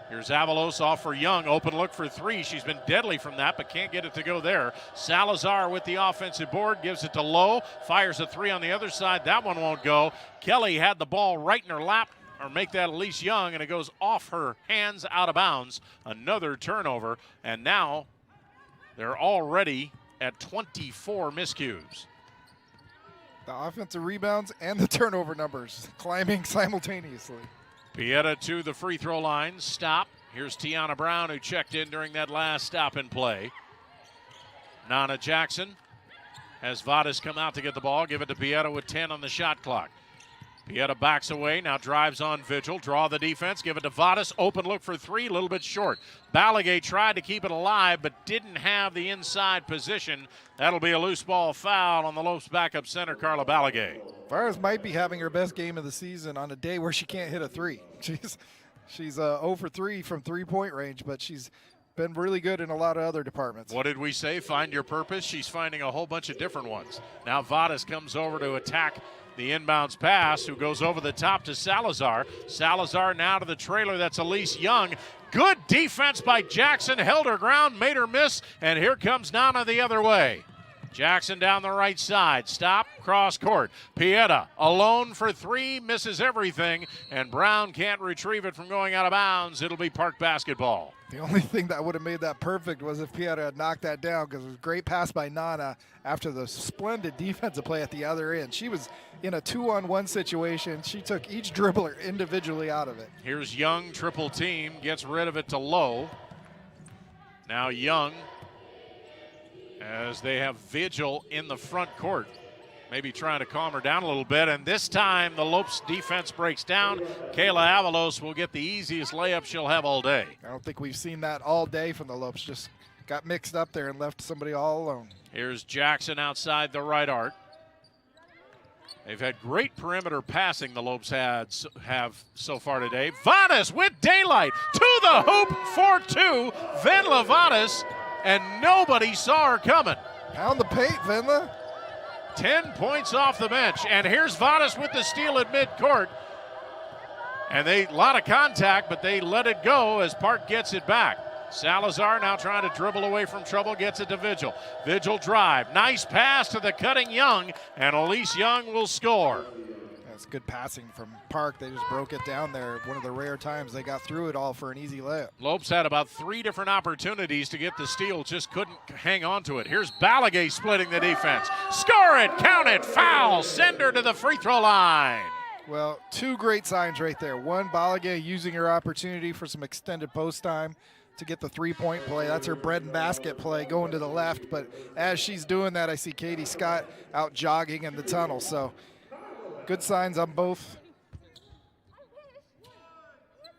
Here's Avalos off for Young. Open look for 3. She's been deadly from that, but can't get it to go there. Salazar with the offensive board, gives it to Lowe. Fires a 3 on the other side. That one won't go. Kelly had the ball right in her lap, or make that Elise Young, and it goes off her hands out of bounds. Another turnover, and now they're already at 24 miscues. The offensive rebounds and the turnover numbers climbing simultaneously. Pieta to the free throw line. Stop. Here's Tiana Brown, who checked in during that last stop and play. Nana Jackson has Vadas come out to get the ball. Give it to Pieta with 10 on the shot clock. Pieta backs away, now drives on Vigil. Draw the defense, give it to Vadas. Open look for three, a little bit short. Balagay tried to keep it alive, but didn't have the inside position. That'll be a loose ball foul on the Lopes backup center, Carla Balagay. Vadas might be having her best game of the season on a day where she can't hit a three. She's 0 for 3 from three-point range, but she's been really good in a lot of other departments. What did we say? Find your purpose. She's finding a whole bunch of different ones. Now Vadas comes over to attack the inbounds pass, who goes over the top to Salazar. Salazar now to the trailer. That's Elise Young. Good defense by Jackson. Held her ground, made her miss, and here comes Nana the other way. Jackson down the right side. Stop, cross court. Pieta alone for three, misses everything, and Brown can't retrieve it from going out of bounds. It'll be Park basketball. The only thing that would have made that perfect was if Pieta had knocked that down, because it was a great pass by Nana after the splendid defensive play at the other end. She was in a 2-on-1 situation. She took each dribbler individually out of it. Here's Young, triple team, gets rid of it to Lowe. Now Young, as they have Vigil in the front court, maybe trying to calm her down a little bit. And this time the Lopes defense breaks down. Kayla Avalos will get the easiest layup she'll have all day. I don't think we've seen that all day from the Lopes. Just got mixed up there and left somebody all alone. Here's Jackson outside the right arc. They've had great perimeter passing, the Lopes have so far today. Vadas with daylight to the hoop for two. Venla Vadas, and nobody saw her coming. Pound the paint, Venla. 10 points off the bench, and here's Vadas with the steal at midcourt. And a lot of contact, but they let it go as Park gets it back. Salazar now trying to dribble away from trouble, gets it to Vigil. Vigil drive, nice pass to the cutting Young, and Elise Young will score. That's good passing from Park. They just broke it down there. One of the rare times they got through it all for an easy layup. Lopes had about 3 different opportunities to get the steal, just couldn't hang on to it. Here's Balagay splitting the defense. Score it, count it, foul, send her to the free throw line. Well, 2 great signs right there. One, Balagay using her opportunity for some extended post time to get the three-point play. That's her bread and basket play, going to the left. But as she's doing that, I see Katie Scott out jogging in the tunnel. So good signs on both.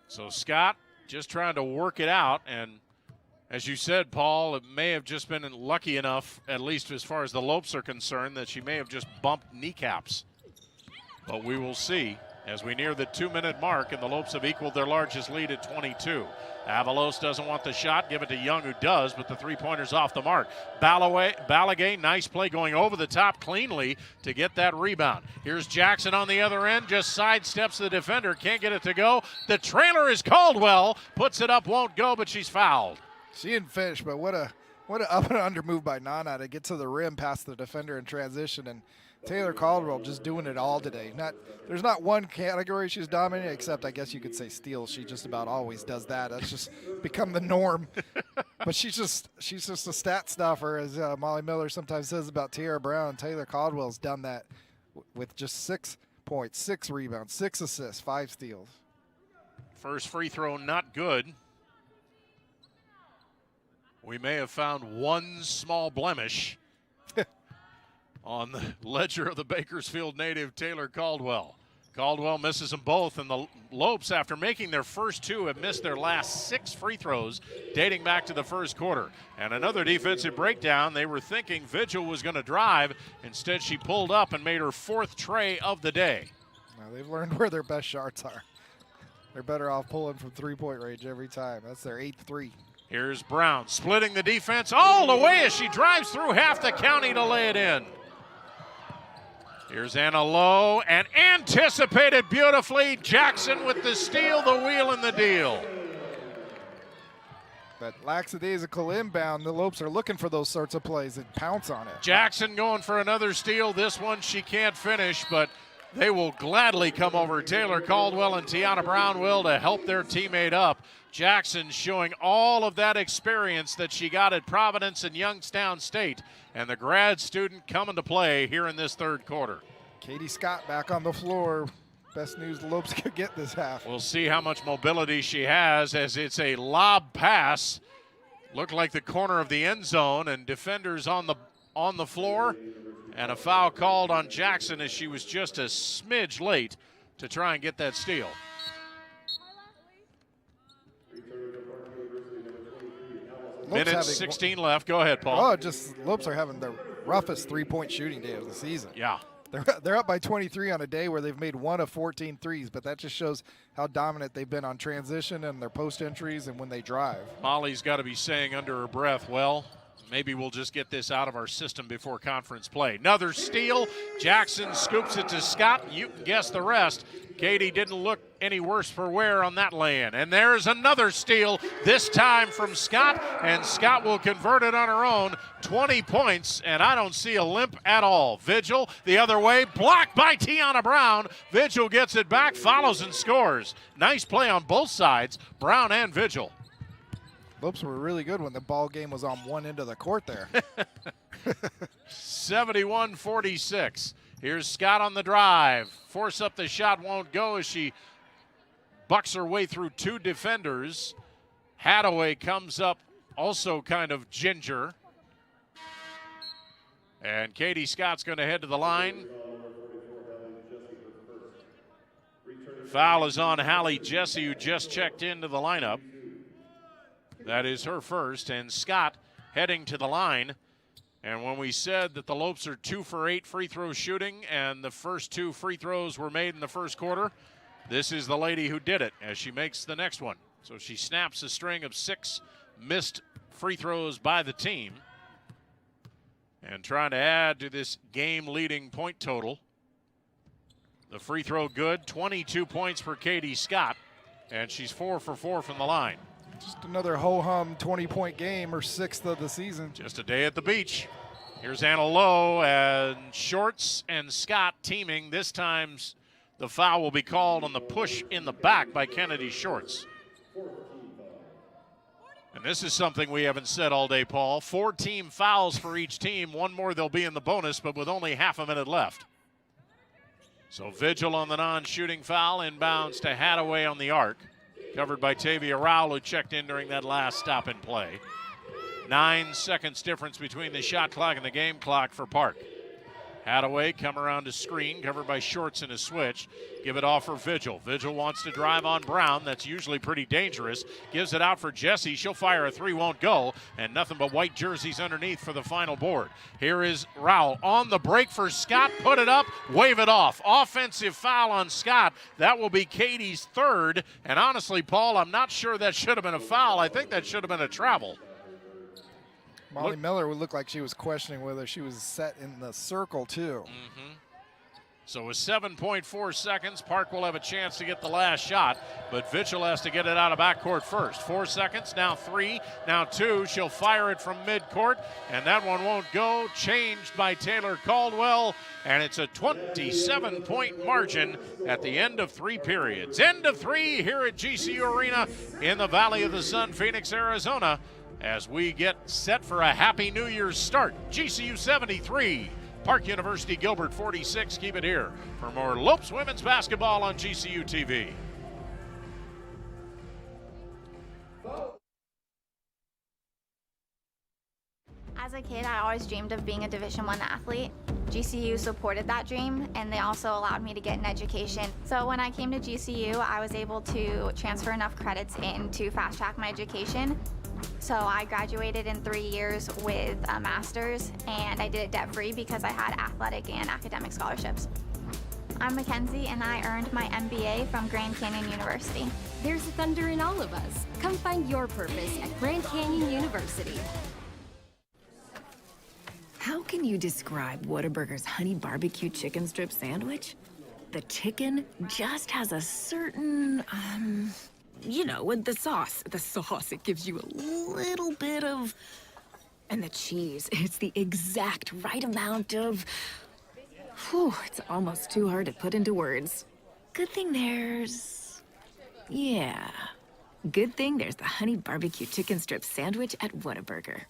So Scott just trying to work it out. And as you said, Paul, it may have just been lucky enough, at least as far as the Lopes are concerned, that she may have just bumped kneecaps. But we will see as we near the 2-minute mark, and the Lopes have equaled their largest lead at 22. Avalos doesn't want the shot. Give it to Young, who does, but the three-pointer's off the mark. Balagay, nice play going over the top cleanly to get that rebound. Here's Jackson on the other end, just sidesteps the defender, can't get it to go. The trailer is Caldwell, puts it up, won't go, but she's fouled. She didn't finish, but what a up and under move by Nana to get to the rim past the defender in transition. And Taylor Caldwell just doing it all today. There's not one category she's dominating, except I guess you could say steals. She just about always does that. That's just become the norm. But she's just a stat stuffer, as Molly Miller sometimes says about Tiara Brown. Taylor Caldwell's done that with just 6 points, 6 rebounds, 6 assists, 5 steals. First free throw not good. We may have found one small blemish on the ledger of the Bakersfield native Taylor Caldwell. Caldwell misses them both, and the Lopes, after making their first 2, have missed their last 6 free throws dating back to the first quarter. And another defensive breakdown. They were thinking Vigil was going to drive. Instead, she pulled up and made her 4th tray of the day. Now, they've learned where their best shots are. They're better off pulling from three-point range every time. That's their 8th three. Here's Brown splitting the defense all the way as she drives through half the county to lay it in. Here's Anna Lowe, and anticipated beautifully. Jackson with the steal, the wheel, and the deal. But lackadaisical inbound, the Lopes are looking for those sorts of plays and pounce on it. Jackson going for another steal. This one she can't finish, but they will gladly come over. Taylor Caldwell and Tiana Brown will to help their teammate up. Jackson showing all of that experience that she got at Providence and Youngstown State, and the grad student coming to play here in this third quarter. Katie Scott back on the floor Best news the Lopes could get this half. We'll see how much mobility she has as it's a lob pass. Looked like the corner of the end zone, and defenders on the floor, and a foul called on Jackson as she was just a smidge late to try and get that steal. Minute 16 left. Go ahead, Paul. Oh, just Lopes are having the roughest three-point shooting day of the season. Yeah. They're up by 23 on a day where they've made 1 of 14 threes, but that just shows how dominant they've been on transition and their post entries and when they drive. Molly's got to be saying under her breath, well, maybe we'll just get this out of our system before conference play. Another steal. Jackson scoops it to Scott. You can guess the rest. Katie didn't look any worse for wear on that lay-in. And there's another steal, this time from Scott, and Scott will convert it on her own. 20 points, and I don't see a limp at all. Vigil the other way, blocked by Tiana Brown. Vigil gets it back, follows and scores. Nice play on both sides, Brown and Vigil. Lopes were really good when the ball game was on one end of the court there. 71-46. Here's Scott on the drive. Force up the shot won't go as she bucks her way through two defenders. Hadaway comes up also kind of ginger. And Katie Scott's going to head to the line. Foul is on Hallie Jesse, who just checked into the lineup. That is her first, and Scott heading to the line. And when we said that the Lopes are 2 for 8 free throw shooting and the first 2 free throws were made in the first quarter, this is the lady who did it as she makes the next one. So she snaps a string of 6 missed free throws by the team and trying to add to this game-leading point total. The free throw good, 22 points for Katie Scott, and she's 4 for 4 from the line. Just another ho-hum 20-point game, or 6th of the season. Just a day at the beach. Here's Anna Lowe, and Shorts and Scott teaming. This time the foul will be called on the push in the back by Kennedy Shorts. And this is something we haven't said all day, Paul. 4 team fouls for each team. One more they'll be in the bonus, but with only half a minute left. So Vigil on the non-shooting foul, inbounds to Hadaway on the arc. Covered by Tavia Rowell, who checked in during that last stop and play. 9 seconds difference between the shot clock and the game clock for Park. Hadaway come around to screen, covered by Shorts in a switch. Give it off for Vigil. Vigil wants to drive on Brown. That's usually pretty dangerous. Gives it out for Jesse. She'll fire a 3, won't go. And nothing but white jerseys underneath for the final board. Here is Rowell on the break for Scott. Put it up, wave it off. Offensive foul on Scott. That will be Katie's 3rd. And honestly, Paul, I'm not sure that should have been a foul. I think that should have been a travel. Molly Miller would look like she was questioning whether she was set in the circle, too. Mm-hmm. So with 7.4 seconds, Park will have a chance to get the last shot, but Vigil has to get it out of backcourt first. 4 seconds, now 3, now 2. She'll fire it from midcourt, and that one won't go. Changed by Taylor Caldwell, and it's a 27-point margin at the end of 3 periods. End of 3 here at GCU Arena in the Valley of the Sun, Phoenix, Arizona, as we get set for a Happy New Year's start. GCU 73, Park University Gilbert 46. Keep it here for more Lopes women's basketball on GCU TV. As a kid, I always dreamed of being a Division I athlete. GCU supported that dream, and they also allowed me to get an education. So when I came to GCU, I was able to transfer enough credits in to fast track my education. So I graduated in 3 years with a master's, and I did it debt-free because I had athletic and academic scholarships. I'm Mackenzie, and I earned my MBA from Grand Canyon University. There's thunder in all of us. Come find your purpose at Grand Canyon University. How can you describe Whataburger's honey barbecue chicken strip sandwich? The chicken just has a certain, you know, with the sauce, it gives you a little bit of, and the cheese, it's the exact right amount of, it's almost too hard to put into words. Good thing there's the honey barbecue chicken strip sandwich at Whataburger.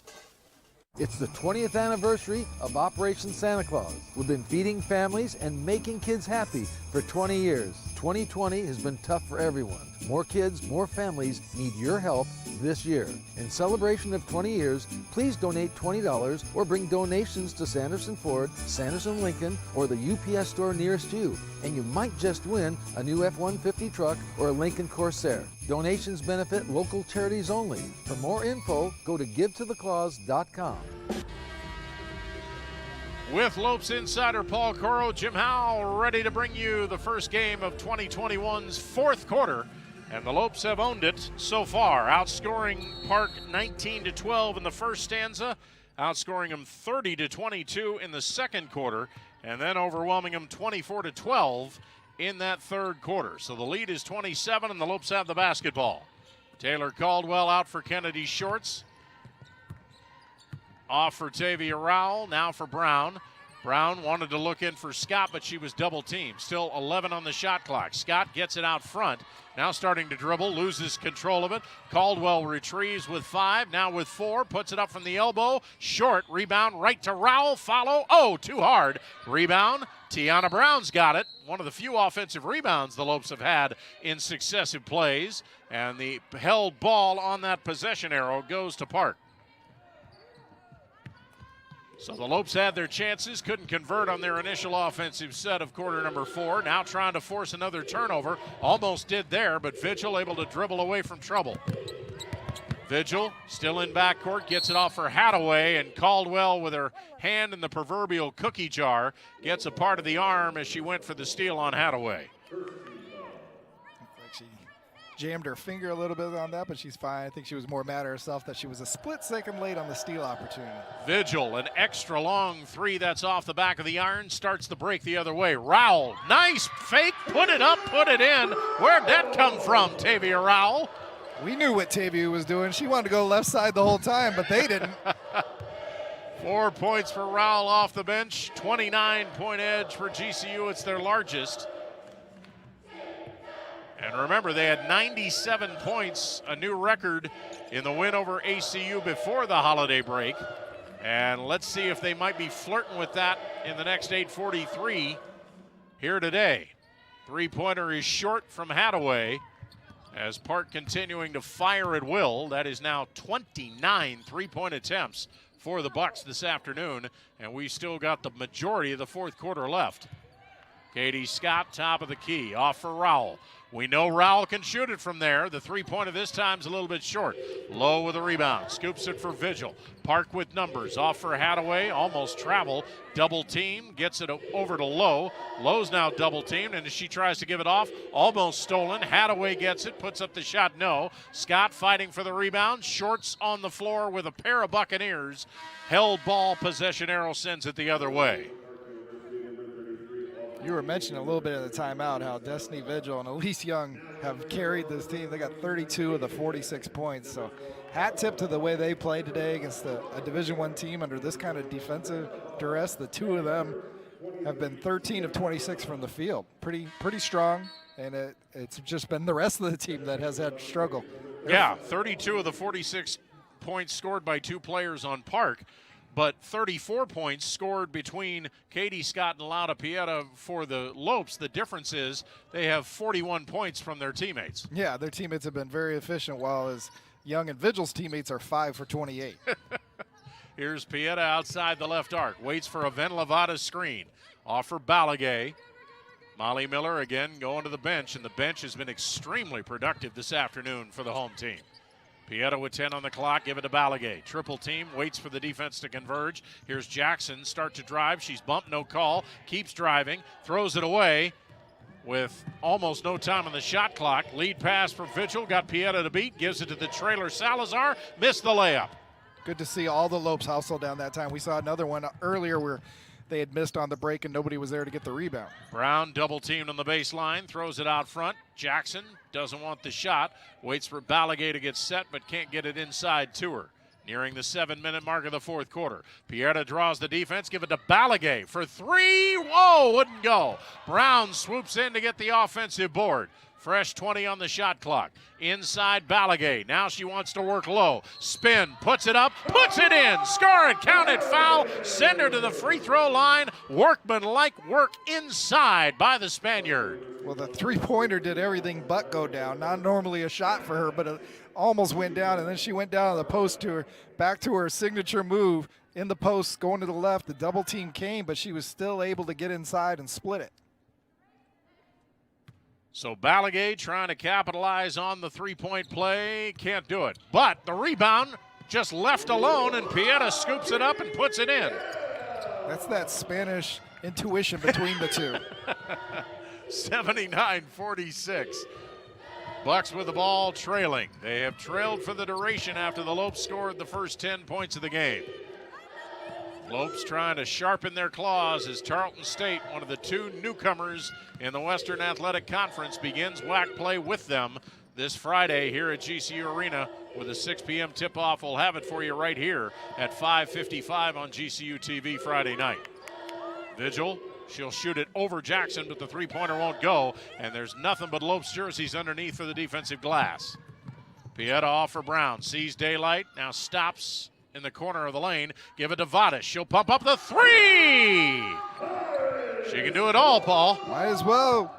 It's the 20th anniversary of Operation Santa Claus. We've been feeding families and making kids happy for 20 years. 2020 has been tough for everyone. More kids, more families need your help this year. In celebration of 20 years, please donate $20 or bring donations to Sanderson Ford, Sanderson Lincoln, or the UPS store nearest you, and you might just win a new F-150 truck or a Lincoln Corsair. Donations benefit local charities only. For more info, go to givetotheclaws.com. With Lopes insider Paul Coro, Jim Howell ready to bring you the first game of 2021's fourth quarter. And the Lopes have owned it so far, outscoring Park 19-12 in the first stanza, outscoring them 30-22 in the second quarter, and then overwhelming them 24-12 in that third quarter. So the lead is 27, and the Lopes have the basketball. Taylor Caldwell out for Kennedy Shorts. Off for Tavia Rowell, now for Brown. Brown wanted to look in for Scott, but she was double teamed. Still 11 on the shot clock. Scott gets it out front. Now starting to dribble, loses control of it. Caldwell retrieves with 5, now with 4, puts it up from the elbow. Short, rebound right to Rowell, follow. Oh, too hard. Rebound, Tiana Brown's got it. One of the few offensive rebounds the Lopes have had in successive plays. And the held ball on that possession arrow goes to Park. So the Lopes had their chances, couldn't convert on their initial offensive set of quarter number 4. Now trying to force another turnover. Almost did there, but Vigil able to dribble away from trouble. Vigil still in backcourt, gets it off for Hadaway, and Caldwell with her hand in the proverbial cookie jar gets a part of the arm as she went for the steal on Hadaway. She jammed her finger a little bit on that, but she's fine. I think she was more mad at herself that she was a split second late on the steal opportunity. Vigil, an extra long 3 that's off the back of the iron, starts the break the other way. Rowell, nice fake, put it up, put it in. Where'd that come from, Tavia Rowell? We knew what Tavia was doing. She wanted to go left side the whole time, but they didn't. 4 points for Rowell off the bench, 29-point edge for GCU. It's their largest. And remember, they had 97 points, a new record in the win over ACU before the holiday break. And let's see if they might be flirting with that in the next 8:43 here today. Three-pointer is short from Hadaway as Park continuing to fire at will. That is now 29 three-point attempts for the Bucks this afternoon, and we still got the majority of the fourth quarter left. Katie Scott, top of the key, off for Rowell. We know Rowell can shoot it from there. The three-pointer this time's a little bit short. Low with a rebound, scoops it for Vigil. Park with numbers, off for Hadaway, almost travel. Double team, gets it over to Lowe. Lowe's now double teamed, and as she tries to give it off, almost stolen. Hadaway gets it, puts up the shot, no. Scott fighting for the rebound, Shorts on the floor with a pair of Buccaneers. Held ball, possession arrow sends it the other way. You were mentioning a little bit of the timeout how Destiny Vigil and Elise Young have carried this team. They got 32 of the 46 points. So hat tip to the way they played today against a Division I team under this kind of defensive duress. The two of them have been 13 of 26 from the field. Pretty strong, and it's just been the rest of the team that has had struggle. Yeah, 32 of the 46 points scored by 2 players on Park. But 34 points scored between Katie Scott and Lauda Pieta for the Lopes. The difference is they have 41 points from their teammates. Yeah, their teammates have been very efficient, while as Young and Vigil's teammates are 5 for 28. Here's Pieta outside the left arc. Waits for a Ven Levada screen. Off for Balagay. Molly Miller again going to the bench, and the bench has been extremely productive this afternoon for the home team. Pieta with 10 on the clock, give it to Balagay. Triple team, waits for the defense to converge. Here's Jackson, start to drive. She's bumped, no call. Keeps driving, throws it away with almost no time on the shot clock. Lead pass for Vigil, got Pieta to beat, gives it to the trailer Salazar, missed the layup. Good to see all the Lopes hustle down that time. We saw another one earlier where they had missed on the break and nobody was there to get the rebound. Brown double teamed on the baseline, throws it out front. Jackson doesn't want the shot, waits for Balagay to get set but can't get it inside to her. Nearing the 7-minute mark of the fourth quarter. Pieta draws the defense, give it to Balagay for 3. Whoa, wouldn't go. Brown swoops in to get the offensive board. Fresh 20 on the shot clock. Inside Balagay. Now she wants to work low. Spin, puts it up, puts it in. Score it, count it, foul. Send her to the free throw line. Workman-like work inside by the Spaniard. Well, the three-pointer did everything but go down. Not normally a shot for her, but it almost went down, and then she went down on the post to her, back to her signature move in the post, going to the left. The double team came, but she was still able to get inside and split it. So Balagay trying to capitalize on the three-point play. Can't do it. But the rebound just left alone, and Pieta scoops it up and puts it in. That's that Spanish intuition between the two. 79-46. Bucks with the ball trailing. They have trailed for the duration after the Lopes scored the first 10 points of the game. Lopes trying to sharpen their claws as Tarleton State, one of the two newcomers in the Western Athletic Conference, begins WAC play with them this Friday here at GCU Arena with a 6 p.m. tip-off. We'll have it for you right here at 5:55 on GCU TV Friday night. Vigil, she'll shoot it over Jackson, but the three-pointer won't go, and there's nothing but Lopes jerseys underneath for the defensive glass. Pieta off for Brown, sees daylight, now stops in the corner of the lane. Give it to Vadas. She'll pump up the three. She can do it all, Paul. Might as well.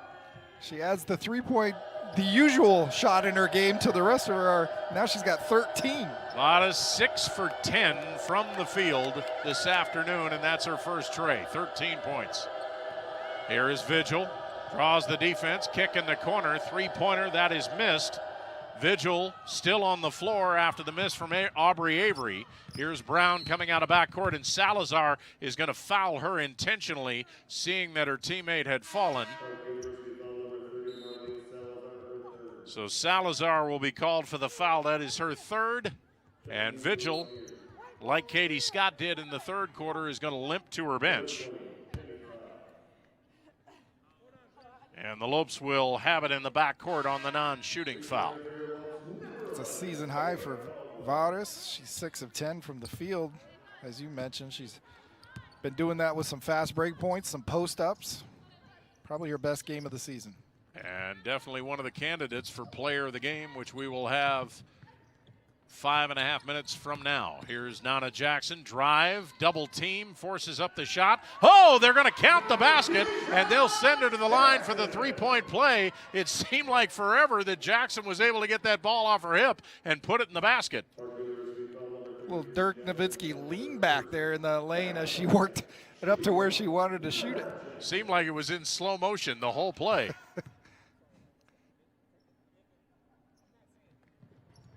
She adds the three-point, the usual shot in her game to the rest of her. Now she's got 13. Vadas 6 for 10 from the field this afternoon, and that's her first tray. 13 points. Here is Vigil. Draws the defense. Kick in the corner. Three-pointer. That is missed. Vigil still on the floor after the miss from Aubrey Avery. Here's Brown coming out of backcourt, and Salazar is going to foul her intentionally, seeing that her teammate had fallen. So Salazar will be called for the foul. That is her third. And Vigil, like Katie Scott did in the third quarter, is going to limp to her bench. And the Lopes will have it in the backcourt on the non-shooting foul. It's a season high for Vadas. She's 6 of 10 from the field. As you mentioned, she's been doing that with some fast break points, some post-ups. Probably her best game of the season. And definitely one of the candidates for player of the game, which we will have 5.5 minutes from now. Here's Nana Jackson, drive, double team, forces up the shot. Oh, they're going to count the basket, and they'll send her to the line for the three-point play. It seemed like forever that Jackson was able to get that ball off her hip and put it in the basket. Well, Dirk Nowitzki leaned back there in the lane as she worked it up to where she wanted to shoot it. Seemed like it was in slow motion the whole play.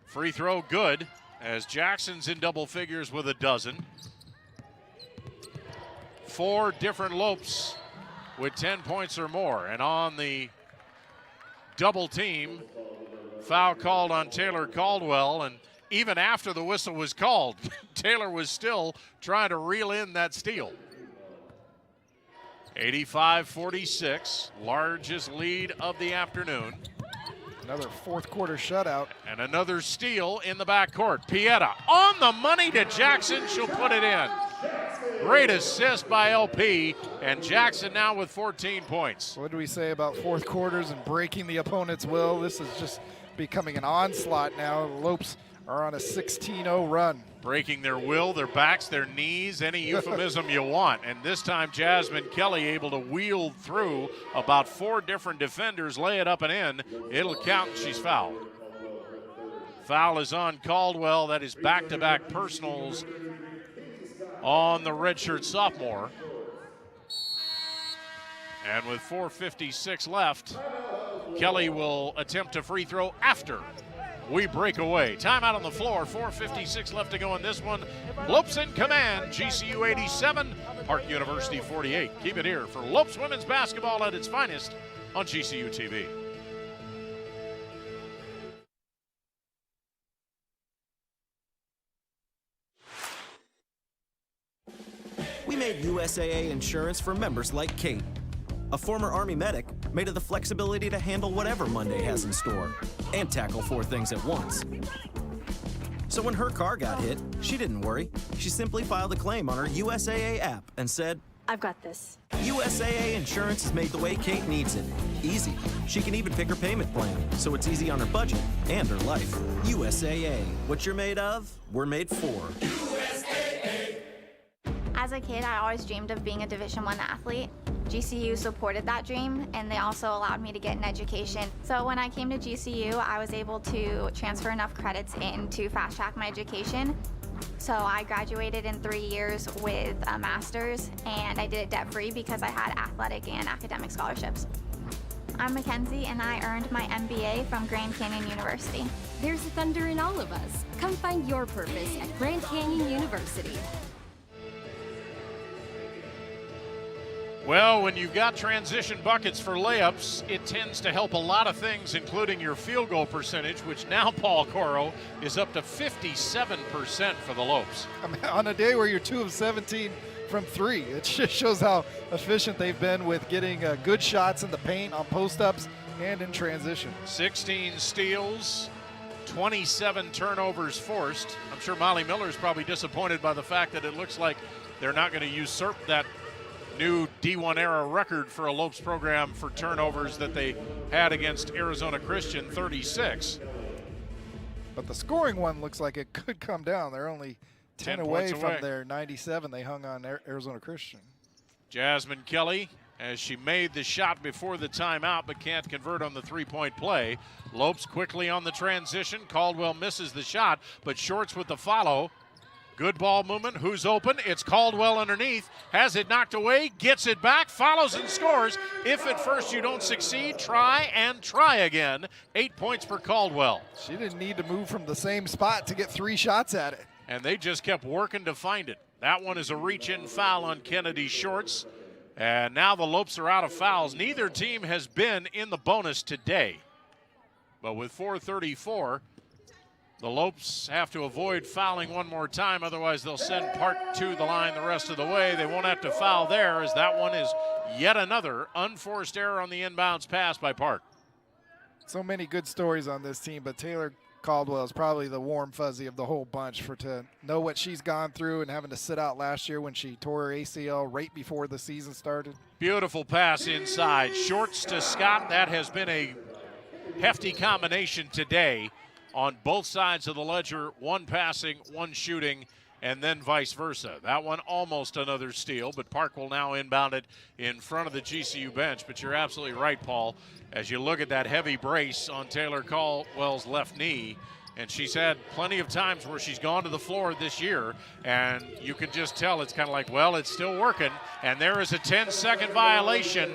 Free throw good, as Jackson's in double figures with a dozen. 4 different Lopes with 10 points or more. And on the double team, foul called on Taylor Caldwell. And even after the whistle was called, Taylor was still trying to reel in that steal. 85-46, largest lead of the afternoon. Another fourth quarter shutout. And another steal in the backcourt. Pieta on the money to Jackson. She'll put it in. Great assist by LP. And Jackson now with 14 points. What do we say about fourth quarters and breaking the opponent's will? This is just becoming an onslaught now. The Lopes are on a 16-0 run. Breaking their will, their backs, their knees, any euphemism you want. And this time Jasmine Kelly able to wheel through about 4 different defenders, lay it up and in. It'll count, and she's fouled. Foul is on Caldwell. That is back-to-back personals on the redshirt sophomore. And with 4:56 left, Kelly will attempt a free throw after we break away. Timeout on the floor, 4:56 left to go in this one. Lopes in command, GCU 87, Park University 48. Keep it here for Lopes women's basketball at its finest on GCU TV. We made USAA insurance for members like Kate, a former Army medic made of the flexibility to handle whatever Monday has in store and tackle 4 things at once. So when her car got hit, she didn't worry. She simply filed a claim on her USAA app and said, I've got this. USAA Insurance is made the way Kate needs it. Easy. She can even pick her payment plan, so it's easy on her budget and her life. USAA. What you're made of, we're made for. As a kid, I always dreamed of being a Division I athlete. GCU supported that dream, and they also allowed me to get an education. So when I came to GCU, I was able to transfer enough credits in to fast track my education. So I graduated in 3 years with a master's, and I did it debt-free because I had athletic and academic scholarships. I'm Mackenzie, and I earned my MBA from Grand Canyon University. There's thunder in all of us. Come find your purpose at Grand Canyon University. Well, when you've got transition buckets for layups, it tends to help a lot of things, including your field goal percentage, which now, Paul Coro, is up to 57% for the Lopes. I mean, on a day where you're 2 of 17 from 3, it just shows how efficient they've been with getting good shots in the paint, on post-ups, and in transition. 16 steals, 27 turnovers forced. I'm sure Molly Miller's probably disappointed by the fact that it looks like they're not going to usurp that new D1 era record for a Lopes program for turnovers that they had against Arizona Christian, 36. But the scoring one looks like it could come down. They're only 10 away from their 97 they hung on Arizona Christian. Jasmine Kelly, as she made the shot before the timeout but can't convert on the three-point play. Lopes quickly on the transition. Caldwell misses the shot, but Shorts with the follow. Good ball movement. Who's open? It's Caldwell underneath. Has it knocked away. Gets it back. Follows and scores. If at first you don't succeed, try and try again. 8 points for Caldwell. She didn't need to move from the same spot to get 3 shots at it. And they just kept working to find it. That one is a reach-in foul on Kennedy Shorts. And now the Lopes are out of fouls. Neither team has been in the bonus today. But with 4:34, the Lopes have to avoid fouling one more time, otherwise they'll send Park to the line the rest of the way. They won't have to foul there, as that one is yet another unforced error on the inbounds pass by Park. So many good stories on this team, but Taylor Caldwell is probably the warm fuzzy of the whole bunch, to know what she's gone through and having to sit out last year when she tore her ACL right before the season started. Beautiful pass inside. Shorts to Scott. That has been a hefty combination today on both sides of the ledger, one passing, one shooting, and then vice versa. That one almost another steal, but Park will now inbound it in front of the GCU bench. But you're absolutely right, Paul, as you look at that heavy brace on Taylor Caldwell's left knee, and she's had plenty of times where she's gone to the floor this year, and you can just tell it's kind of like, well, it's still working, and there is a 10-second violation.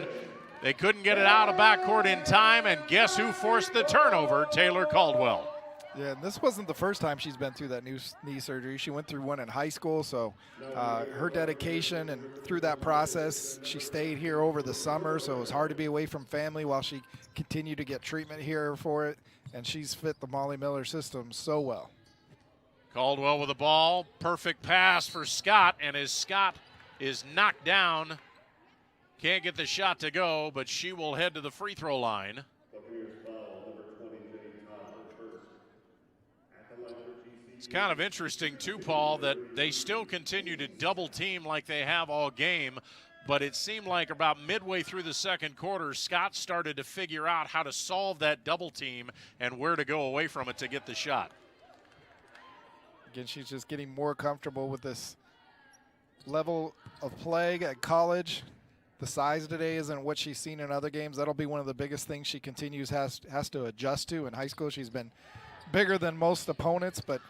They couldn't get it out of backcourt in time, and guess who forced the turnover? Taylor Caldwell. Yeah, and this wasn't the first time she's been through that knee surgery. She went through one in high school, so her dedication and through that process, she stayed here over the summer, so it was hard to be away from family while she continued to get treatment here for it, and she's fit the Molly Miller system so well. Caldwell with the ball, perfect pass for Scott, and as Scott is knocked down, can't get the shot to go, but she will head to the free throw line. It's kind of interesting, too, Paul, that they still continue to double team like they have all game, but it seemed like about midway through the second quarter, Scott started to figure out how to solve that double team and where to go away from it to get the shot. Again, she's just getting more comfortable with this level of play at college. The size today isn't what she's seen in other games. That'll be one of the biggest things she has to adjust to. In high school, she's been bigger than most opponents, but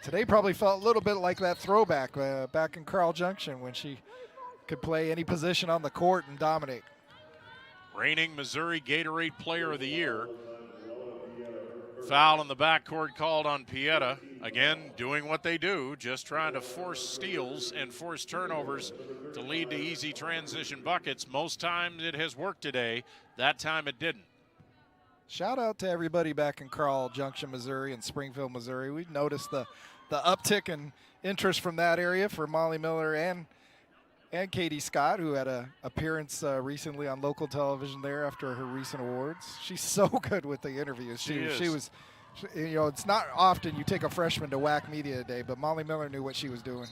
today probably felt a little bit like that throwback back in Carl Junction when she could play any position on the court and dominate. Reigning Missouri Gatorade Player of the Year. Foul in the backcourt called on Pieta. Again, doing what they do, just trying to force steals and force turnovers to lead to easy transition buckets. Most times it has worked today. That time it didn't. Shout out to everybody back in Carl Junction, Missouri and Springfield, Missouri. We've noticed the uptick in interest from that area for Molly Miller and Katie Scott, who had an appearance recently on local television there after her recent awards. She's so good with the interviews. She was, you know, it's not often you take a freshman to WAC Media Day, but Molly Miller knew what she was doing.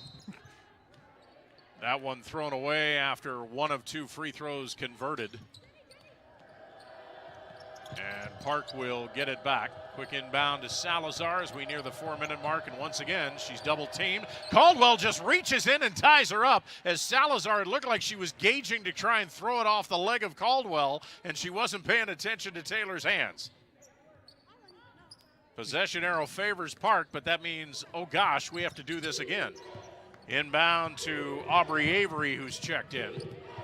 That one thrown away after one of 2 free throws converted. And Park will get it back. Quick inbound to Salazar as we near the 4-minute mark. And once again, she's double teamed. Caldwell just reaches in and ties her up as Salazar, it looked like she was gauging to try and throw it off the leg of Caldwell, and she wasn't paying attention to Taylor's hands. Possession arrow favors Park, but that means, oh gosh, we have to do this again. Inbound to Aubrey Avery, who's checked in.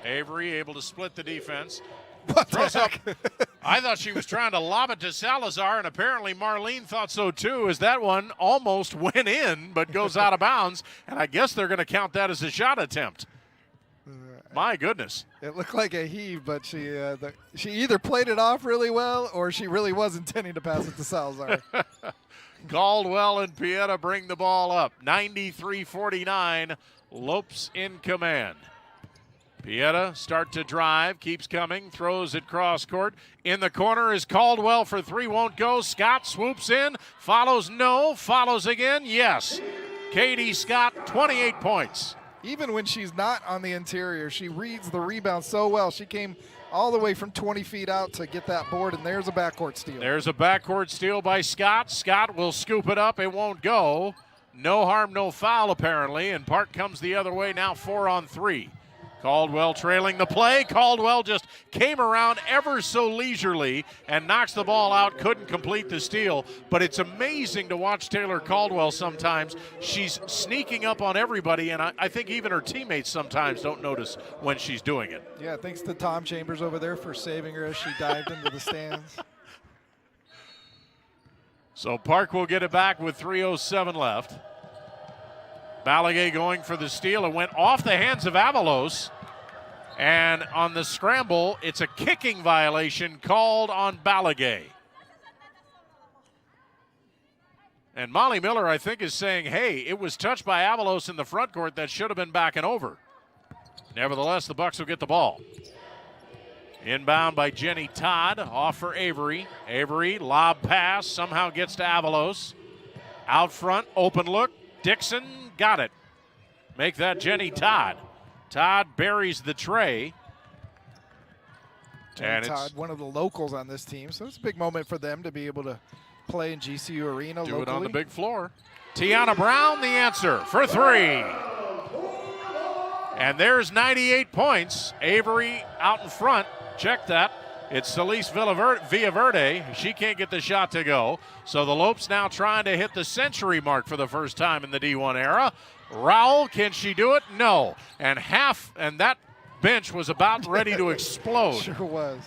Avery able to split the defense. Throws up. I thought she was trying to lob it to Salazar, and apparently Marlene thought so too, as that one almost went in but goes out of bounds, and I guess they're going to count that as a shot attempt. My goodness. It looked like a heave, but she either played it off really well or she really was intending to pass it to Salazar. Caldwell and Pieta bring the ball up. 93-49, Lopes in command. Pieta start to drive, keeps coming, throws it cross court. In the corner is Caldwell for 3, won't go. Scott swoops in, follows no, follows again, yes. Katie Scott, 28 points. Even when she's not on the interior, she reads the rebound so well. She came all the way from 20 feet out to get that board, and there's a backcourt steal. There's a backcourt steal by Scott. Scott will scoop it up, it won't go. No harm, no foul apparently, and Park comes the other way, now 4 on 3. Caldwell trailing the play. Caldwell just came around ever so leisurely and knocks the ball out, couldn't complete the steal. But it's amazing to watch Taylor Caldwell sometimes. She's sneaking up on everybody, and I think even her teammates sometimes don't notice when she's doing it. Yeah, thanks to Tom Chambers over there for saving her as she dived into the stands. So Park will get it back with 3:07 left. Balagay going for the steal. It went off the hands of Avalos. And on the scramble, it's a kicking violation called on Balagay. And Molly Miller, I think, is saying, hey, it was touched by Avalos in the front court. That should have been back and over. Nevertheless, the Bucks will get the ball. Inbound by Jenny Todd, off for Avery. Avery, lob pass, somehow gets to Avalos. Out front, open look. Dixon got it. Make that Jenny Todd. Todd buries the tray. Jenny Todd, one of the locals on this team, so it's a big moment for them to be able to play in GCU Arena locally. Do it on the big floor. Tiana Brown, the answer for 3. And there's 98 points. Avery out in front. Check that. It's Celeste Villaverde. She can't get the shot to go. So the Lopes now trying to hit the century mark for the first time in the D1 era. Rowell, can she do it? No. And that bench was about ready to explode. Sure was.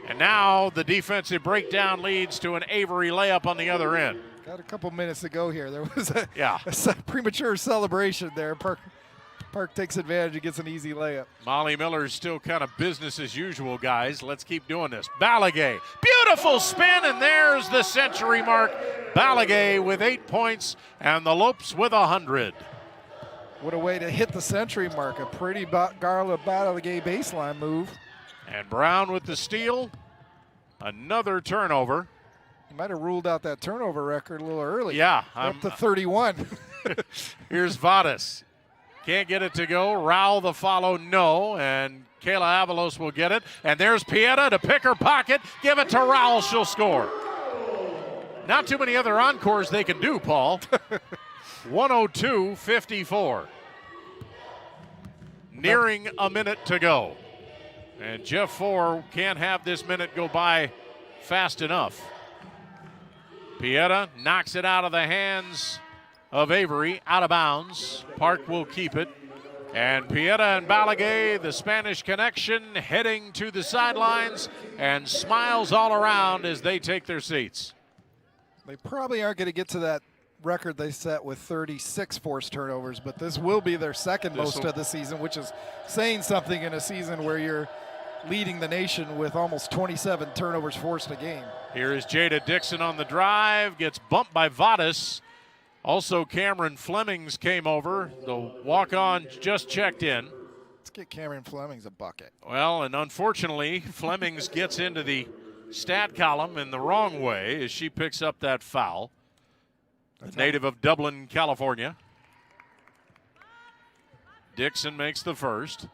And now the defensive breakdown leads to an Avery layup on the other end. Got a couple minutes to go here. There was a premature celebration there. Park takes advantage and gets an easy layup. Molly Miller's still kind of business as usual, guys. Let's keep doing this. Balagay, beautiful spin, and there's the century mark. Balagay with 8 points, and the Lopes with 100. What a way to hit the century mark. A pretty Garla Balagay baseline move. And Brown with the steal. Another turnover. You might have ruled out that turnover record a little early. Yeah. Up to 31. Here's Vadas. Can't get it to go. Rowell the follow, no. And Kayla Avalos will get it. And there's Pieta to pick her pocket. Give it to Rowell. She'll score. Not too many other encores they can do, Paul. 102-54. Nearing a minute to go. And Jeff Four can't have this minute go by fast enough. Pieta knocks it out of the hands of Avery, out of bounds. Park will keep it. And Pieta and Balagay, the Spanish connection, heading to the sidelines, and smiles all around as they take their seats. They probably aren't going to get to that record they set with 36 forced turnovers, but this will be their second most of the season, which is saying something in a season where you're leading the nation with almost 27 turnovers forced a game. Here is Jada Dixon on the drive, gets bumped by Vadas. Also, Cameron Flemings came over. The walk-on just checked in. Let's get Cameron Flemings a bucket. Well, and unfortunately, Flemings gets into the stat column in the wrong way as she picks up that foul. A native of Dublin, California. Dixon makes the first.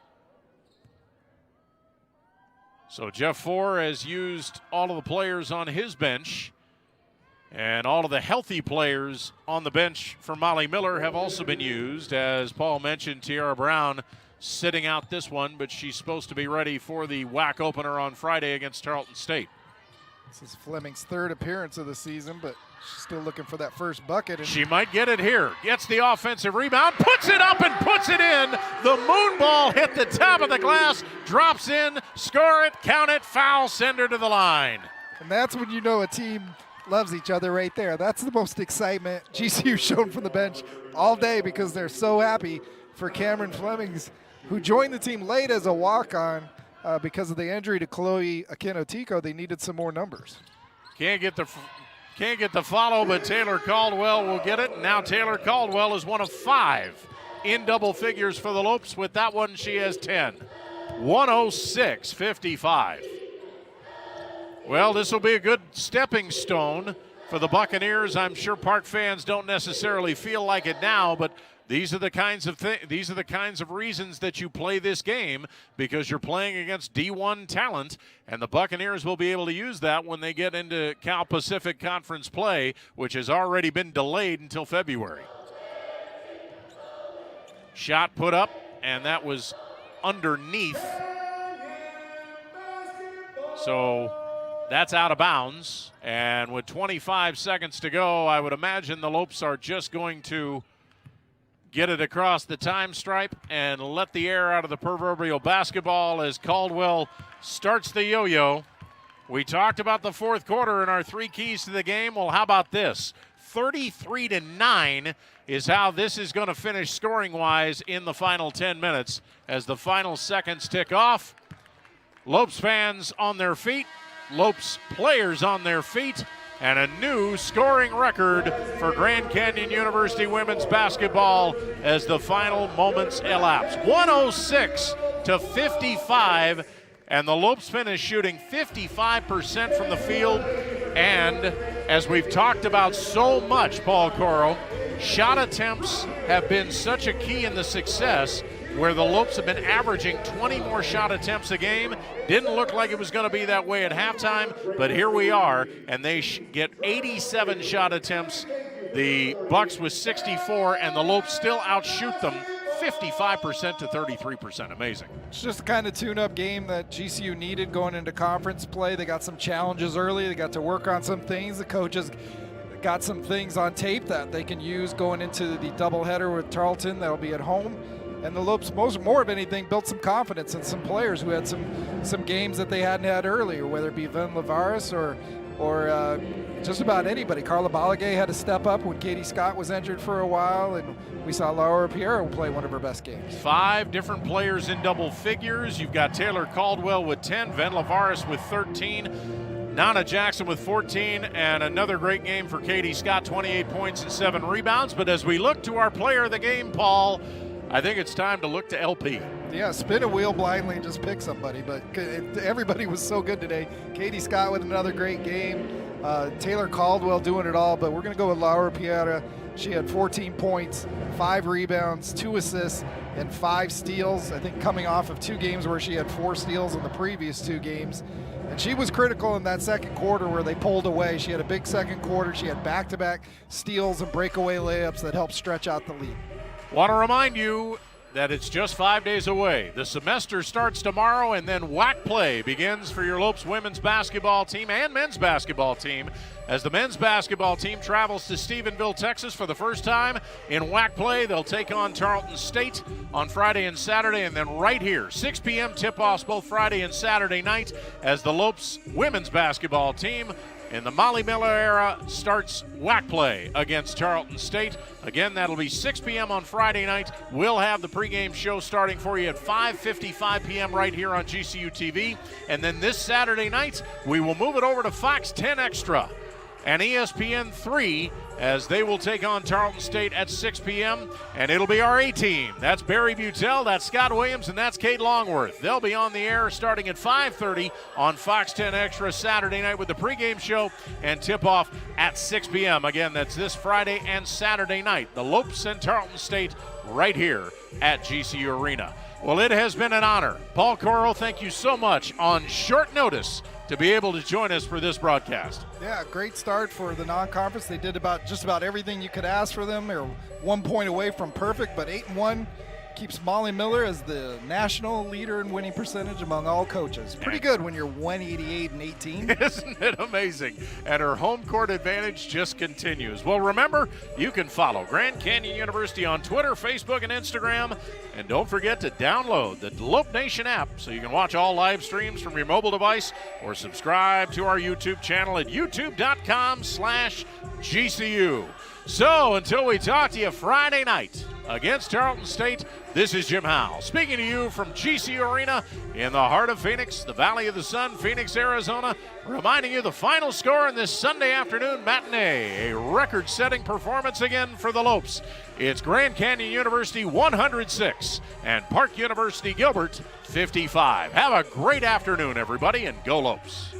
So Jeff Four has used all of the players on his bench, and all of the healthy players on the bench for Molly Miller have also been used. As Paul mentioned, Tiara Brown sitting out this one, but she's supposed to be ready for the WAC opener on Friday against Tarleton State. This is Fleming's third appearance of the season, but she's still looking for that first bucket. She might get it here. Gets the offensive rebound, puts it up and puts it in. The moon ball hit the top of the glass, drops in, score it, count it, foul, send her to the line. And that's when you know a team loves each other right there. That's the most excitement GCU shown from the bench all day, because they're so happy for Cameron Flemings, who joined the team late as a walk-on. Because of the injury to Chloe Akinotiko, they needed some more numbers. Can't get the follow, but Taylor Caldwell will get it. Now Taylor Caldwell is one of 5 in double figures for the Lopes. With that one, she has 10. 106-55. Well, this will be a good stepping stone for the Buccaneers. I'm sure Park fans don't necessarily feel like it now, but these are the kinds of reasons that you play this game, because you're playing against D1 talent, and the Buccaneers will be able to use that when they get into Cal Pacific Conference play, which has already been delayed until February. Shot put up, and that was underneath. So that's out of bounds, and with 25 seconds to go, I would imagine the Lopes are just going to get it across the time stripe and let the air out of the proverbial basketball as Caldwell starts the yo-yo. We talked about the fourth quarter and our 3 keys to the game. Well, how about this? 33-9 is how this is going to finish scoring-wise in the final 10 minutes as the final seconds tick off. Lopes fans on their feet, Lopes players on their feet, and a new scoring record for Grand Canyon University women's basketball as the final moments elapse. 106-55, and the Lopes finish shooting 55% from the field. And as we've talked about so much, Paul Coro, shot attempts have been such a key in the success, where the Lopes have been averaging 20 more shot attempts a game. Didn't look like it was going to be that way at halftime, but here we are, and they get 87 shot attempts. The Bucks with 64, and the Lopes still outshoot them 55% to 33%. Amazing. It's just the kind of tune-up game that GCU needed going into conference play. They got some challenges early. They got to work on some things. The coaches got some things on tape that they can use going into the doubleheader with Tarleton. That'll be at home. And the Lopes, more of anything, built some confidence in some players who had some games that they hadn't had earlier, whether it be Ven Lavaris or just about anybody. Carla Balagay had to step up when Katie Scott was injured for a while, and we saw Laura Piero play one of her best games. 5 different players in double figures. You've got Taylor Caldwell with 10, Ven Lavaris with 13, Nana Jackson with 14, and another great game for Katie Scott, 28 points and 7 rebounds. But as we look to our player of the game, Paul, I think it's time to look to LP. Yeah, spin a wheel blindly and just pick somebody, but everybody was so good today. Katie Scott with another great game. Taylor Caldwell doing it all, but we're going to go with Laura Piera. She had 14 points, 5 rebounds, 2 assists, and 5 steals. I think coming off of 2 games where she had 4 steals in the previous 2 games. And she was critical in that second quarter where they pulled away. She had a big second quarter. She had back-to-back steals and breakaway layups that helped stretch out the lead. Want to remind you that it's just 5 days away. The semester starts tomorrow, and then WAC play begins for your Lopes women's basketball team and men's basketball team as the men's basketball team travels to Stephenville, Texas for the first time in WAC play. They'll take on Tarleton State on Friday and Saturday, and then right here, 6 p.m. tip-offs both Friday and Saturday night as the Lopes women's basketball team in the Molly Miller era starts WAC play against Tarleton State. Again, that'll be 6 p.m. on Friday night. We'll have the pregame show starting for you at 5:55 p.m. right here on GCU TV. And then this Saturday night, we will move it over to Fox 10 Extra and ESPN3 as they will take on Tarleton State at 6 p.m. And it'll be our A-team. That's Barry Butel, that's Scott Williams, and that's Kate Longworth. They'll be on the air starting at 5:30 on Fox 10 Extra Saturday night with the pregame show and tip-off at 6 p.m. Again, that's this Friday and Saturday night. The Lopes and Tarleton State right here at GCU Arena. Well, it has been an honor. Paul Corral, thank you so much on short notice to be able to join us for this broadcast. Yeah, great start for the non-conference. They did just about everything you could ask for them. They're 1 point away from perfect, but 8-1 keeps Molly Miller as the national leader in winning percentage among all coaches. Pretty good when you're 188-18. Isn't it amazing? And her home court advantage just continues. Well, remember, you can follow Grand Canyon University on Twitter, Facebook, and Instagram. And don't forget to download the Lope Nation app so you can watch all live streams from your mobile device or subscribe to our YouTube channel at youtube.com/GCU. So until we talk to you Friday night against Tarleton State, this is Jim Howell speaking to you from GCU Arena in the heart of Phoenix, the Valley of the Sun, Phoenix, Arizona, reminding you the final score in this Sunday afternoon matinee, a record-setting performance again for the Lopes. It's Grand Canyon University 106 and Park University Gilbert 55. Have a great afternoon, everybody, and go Lopes.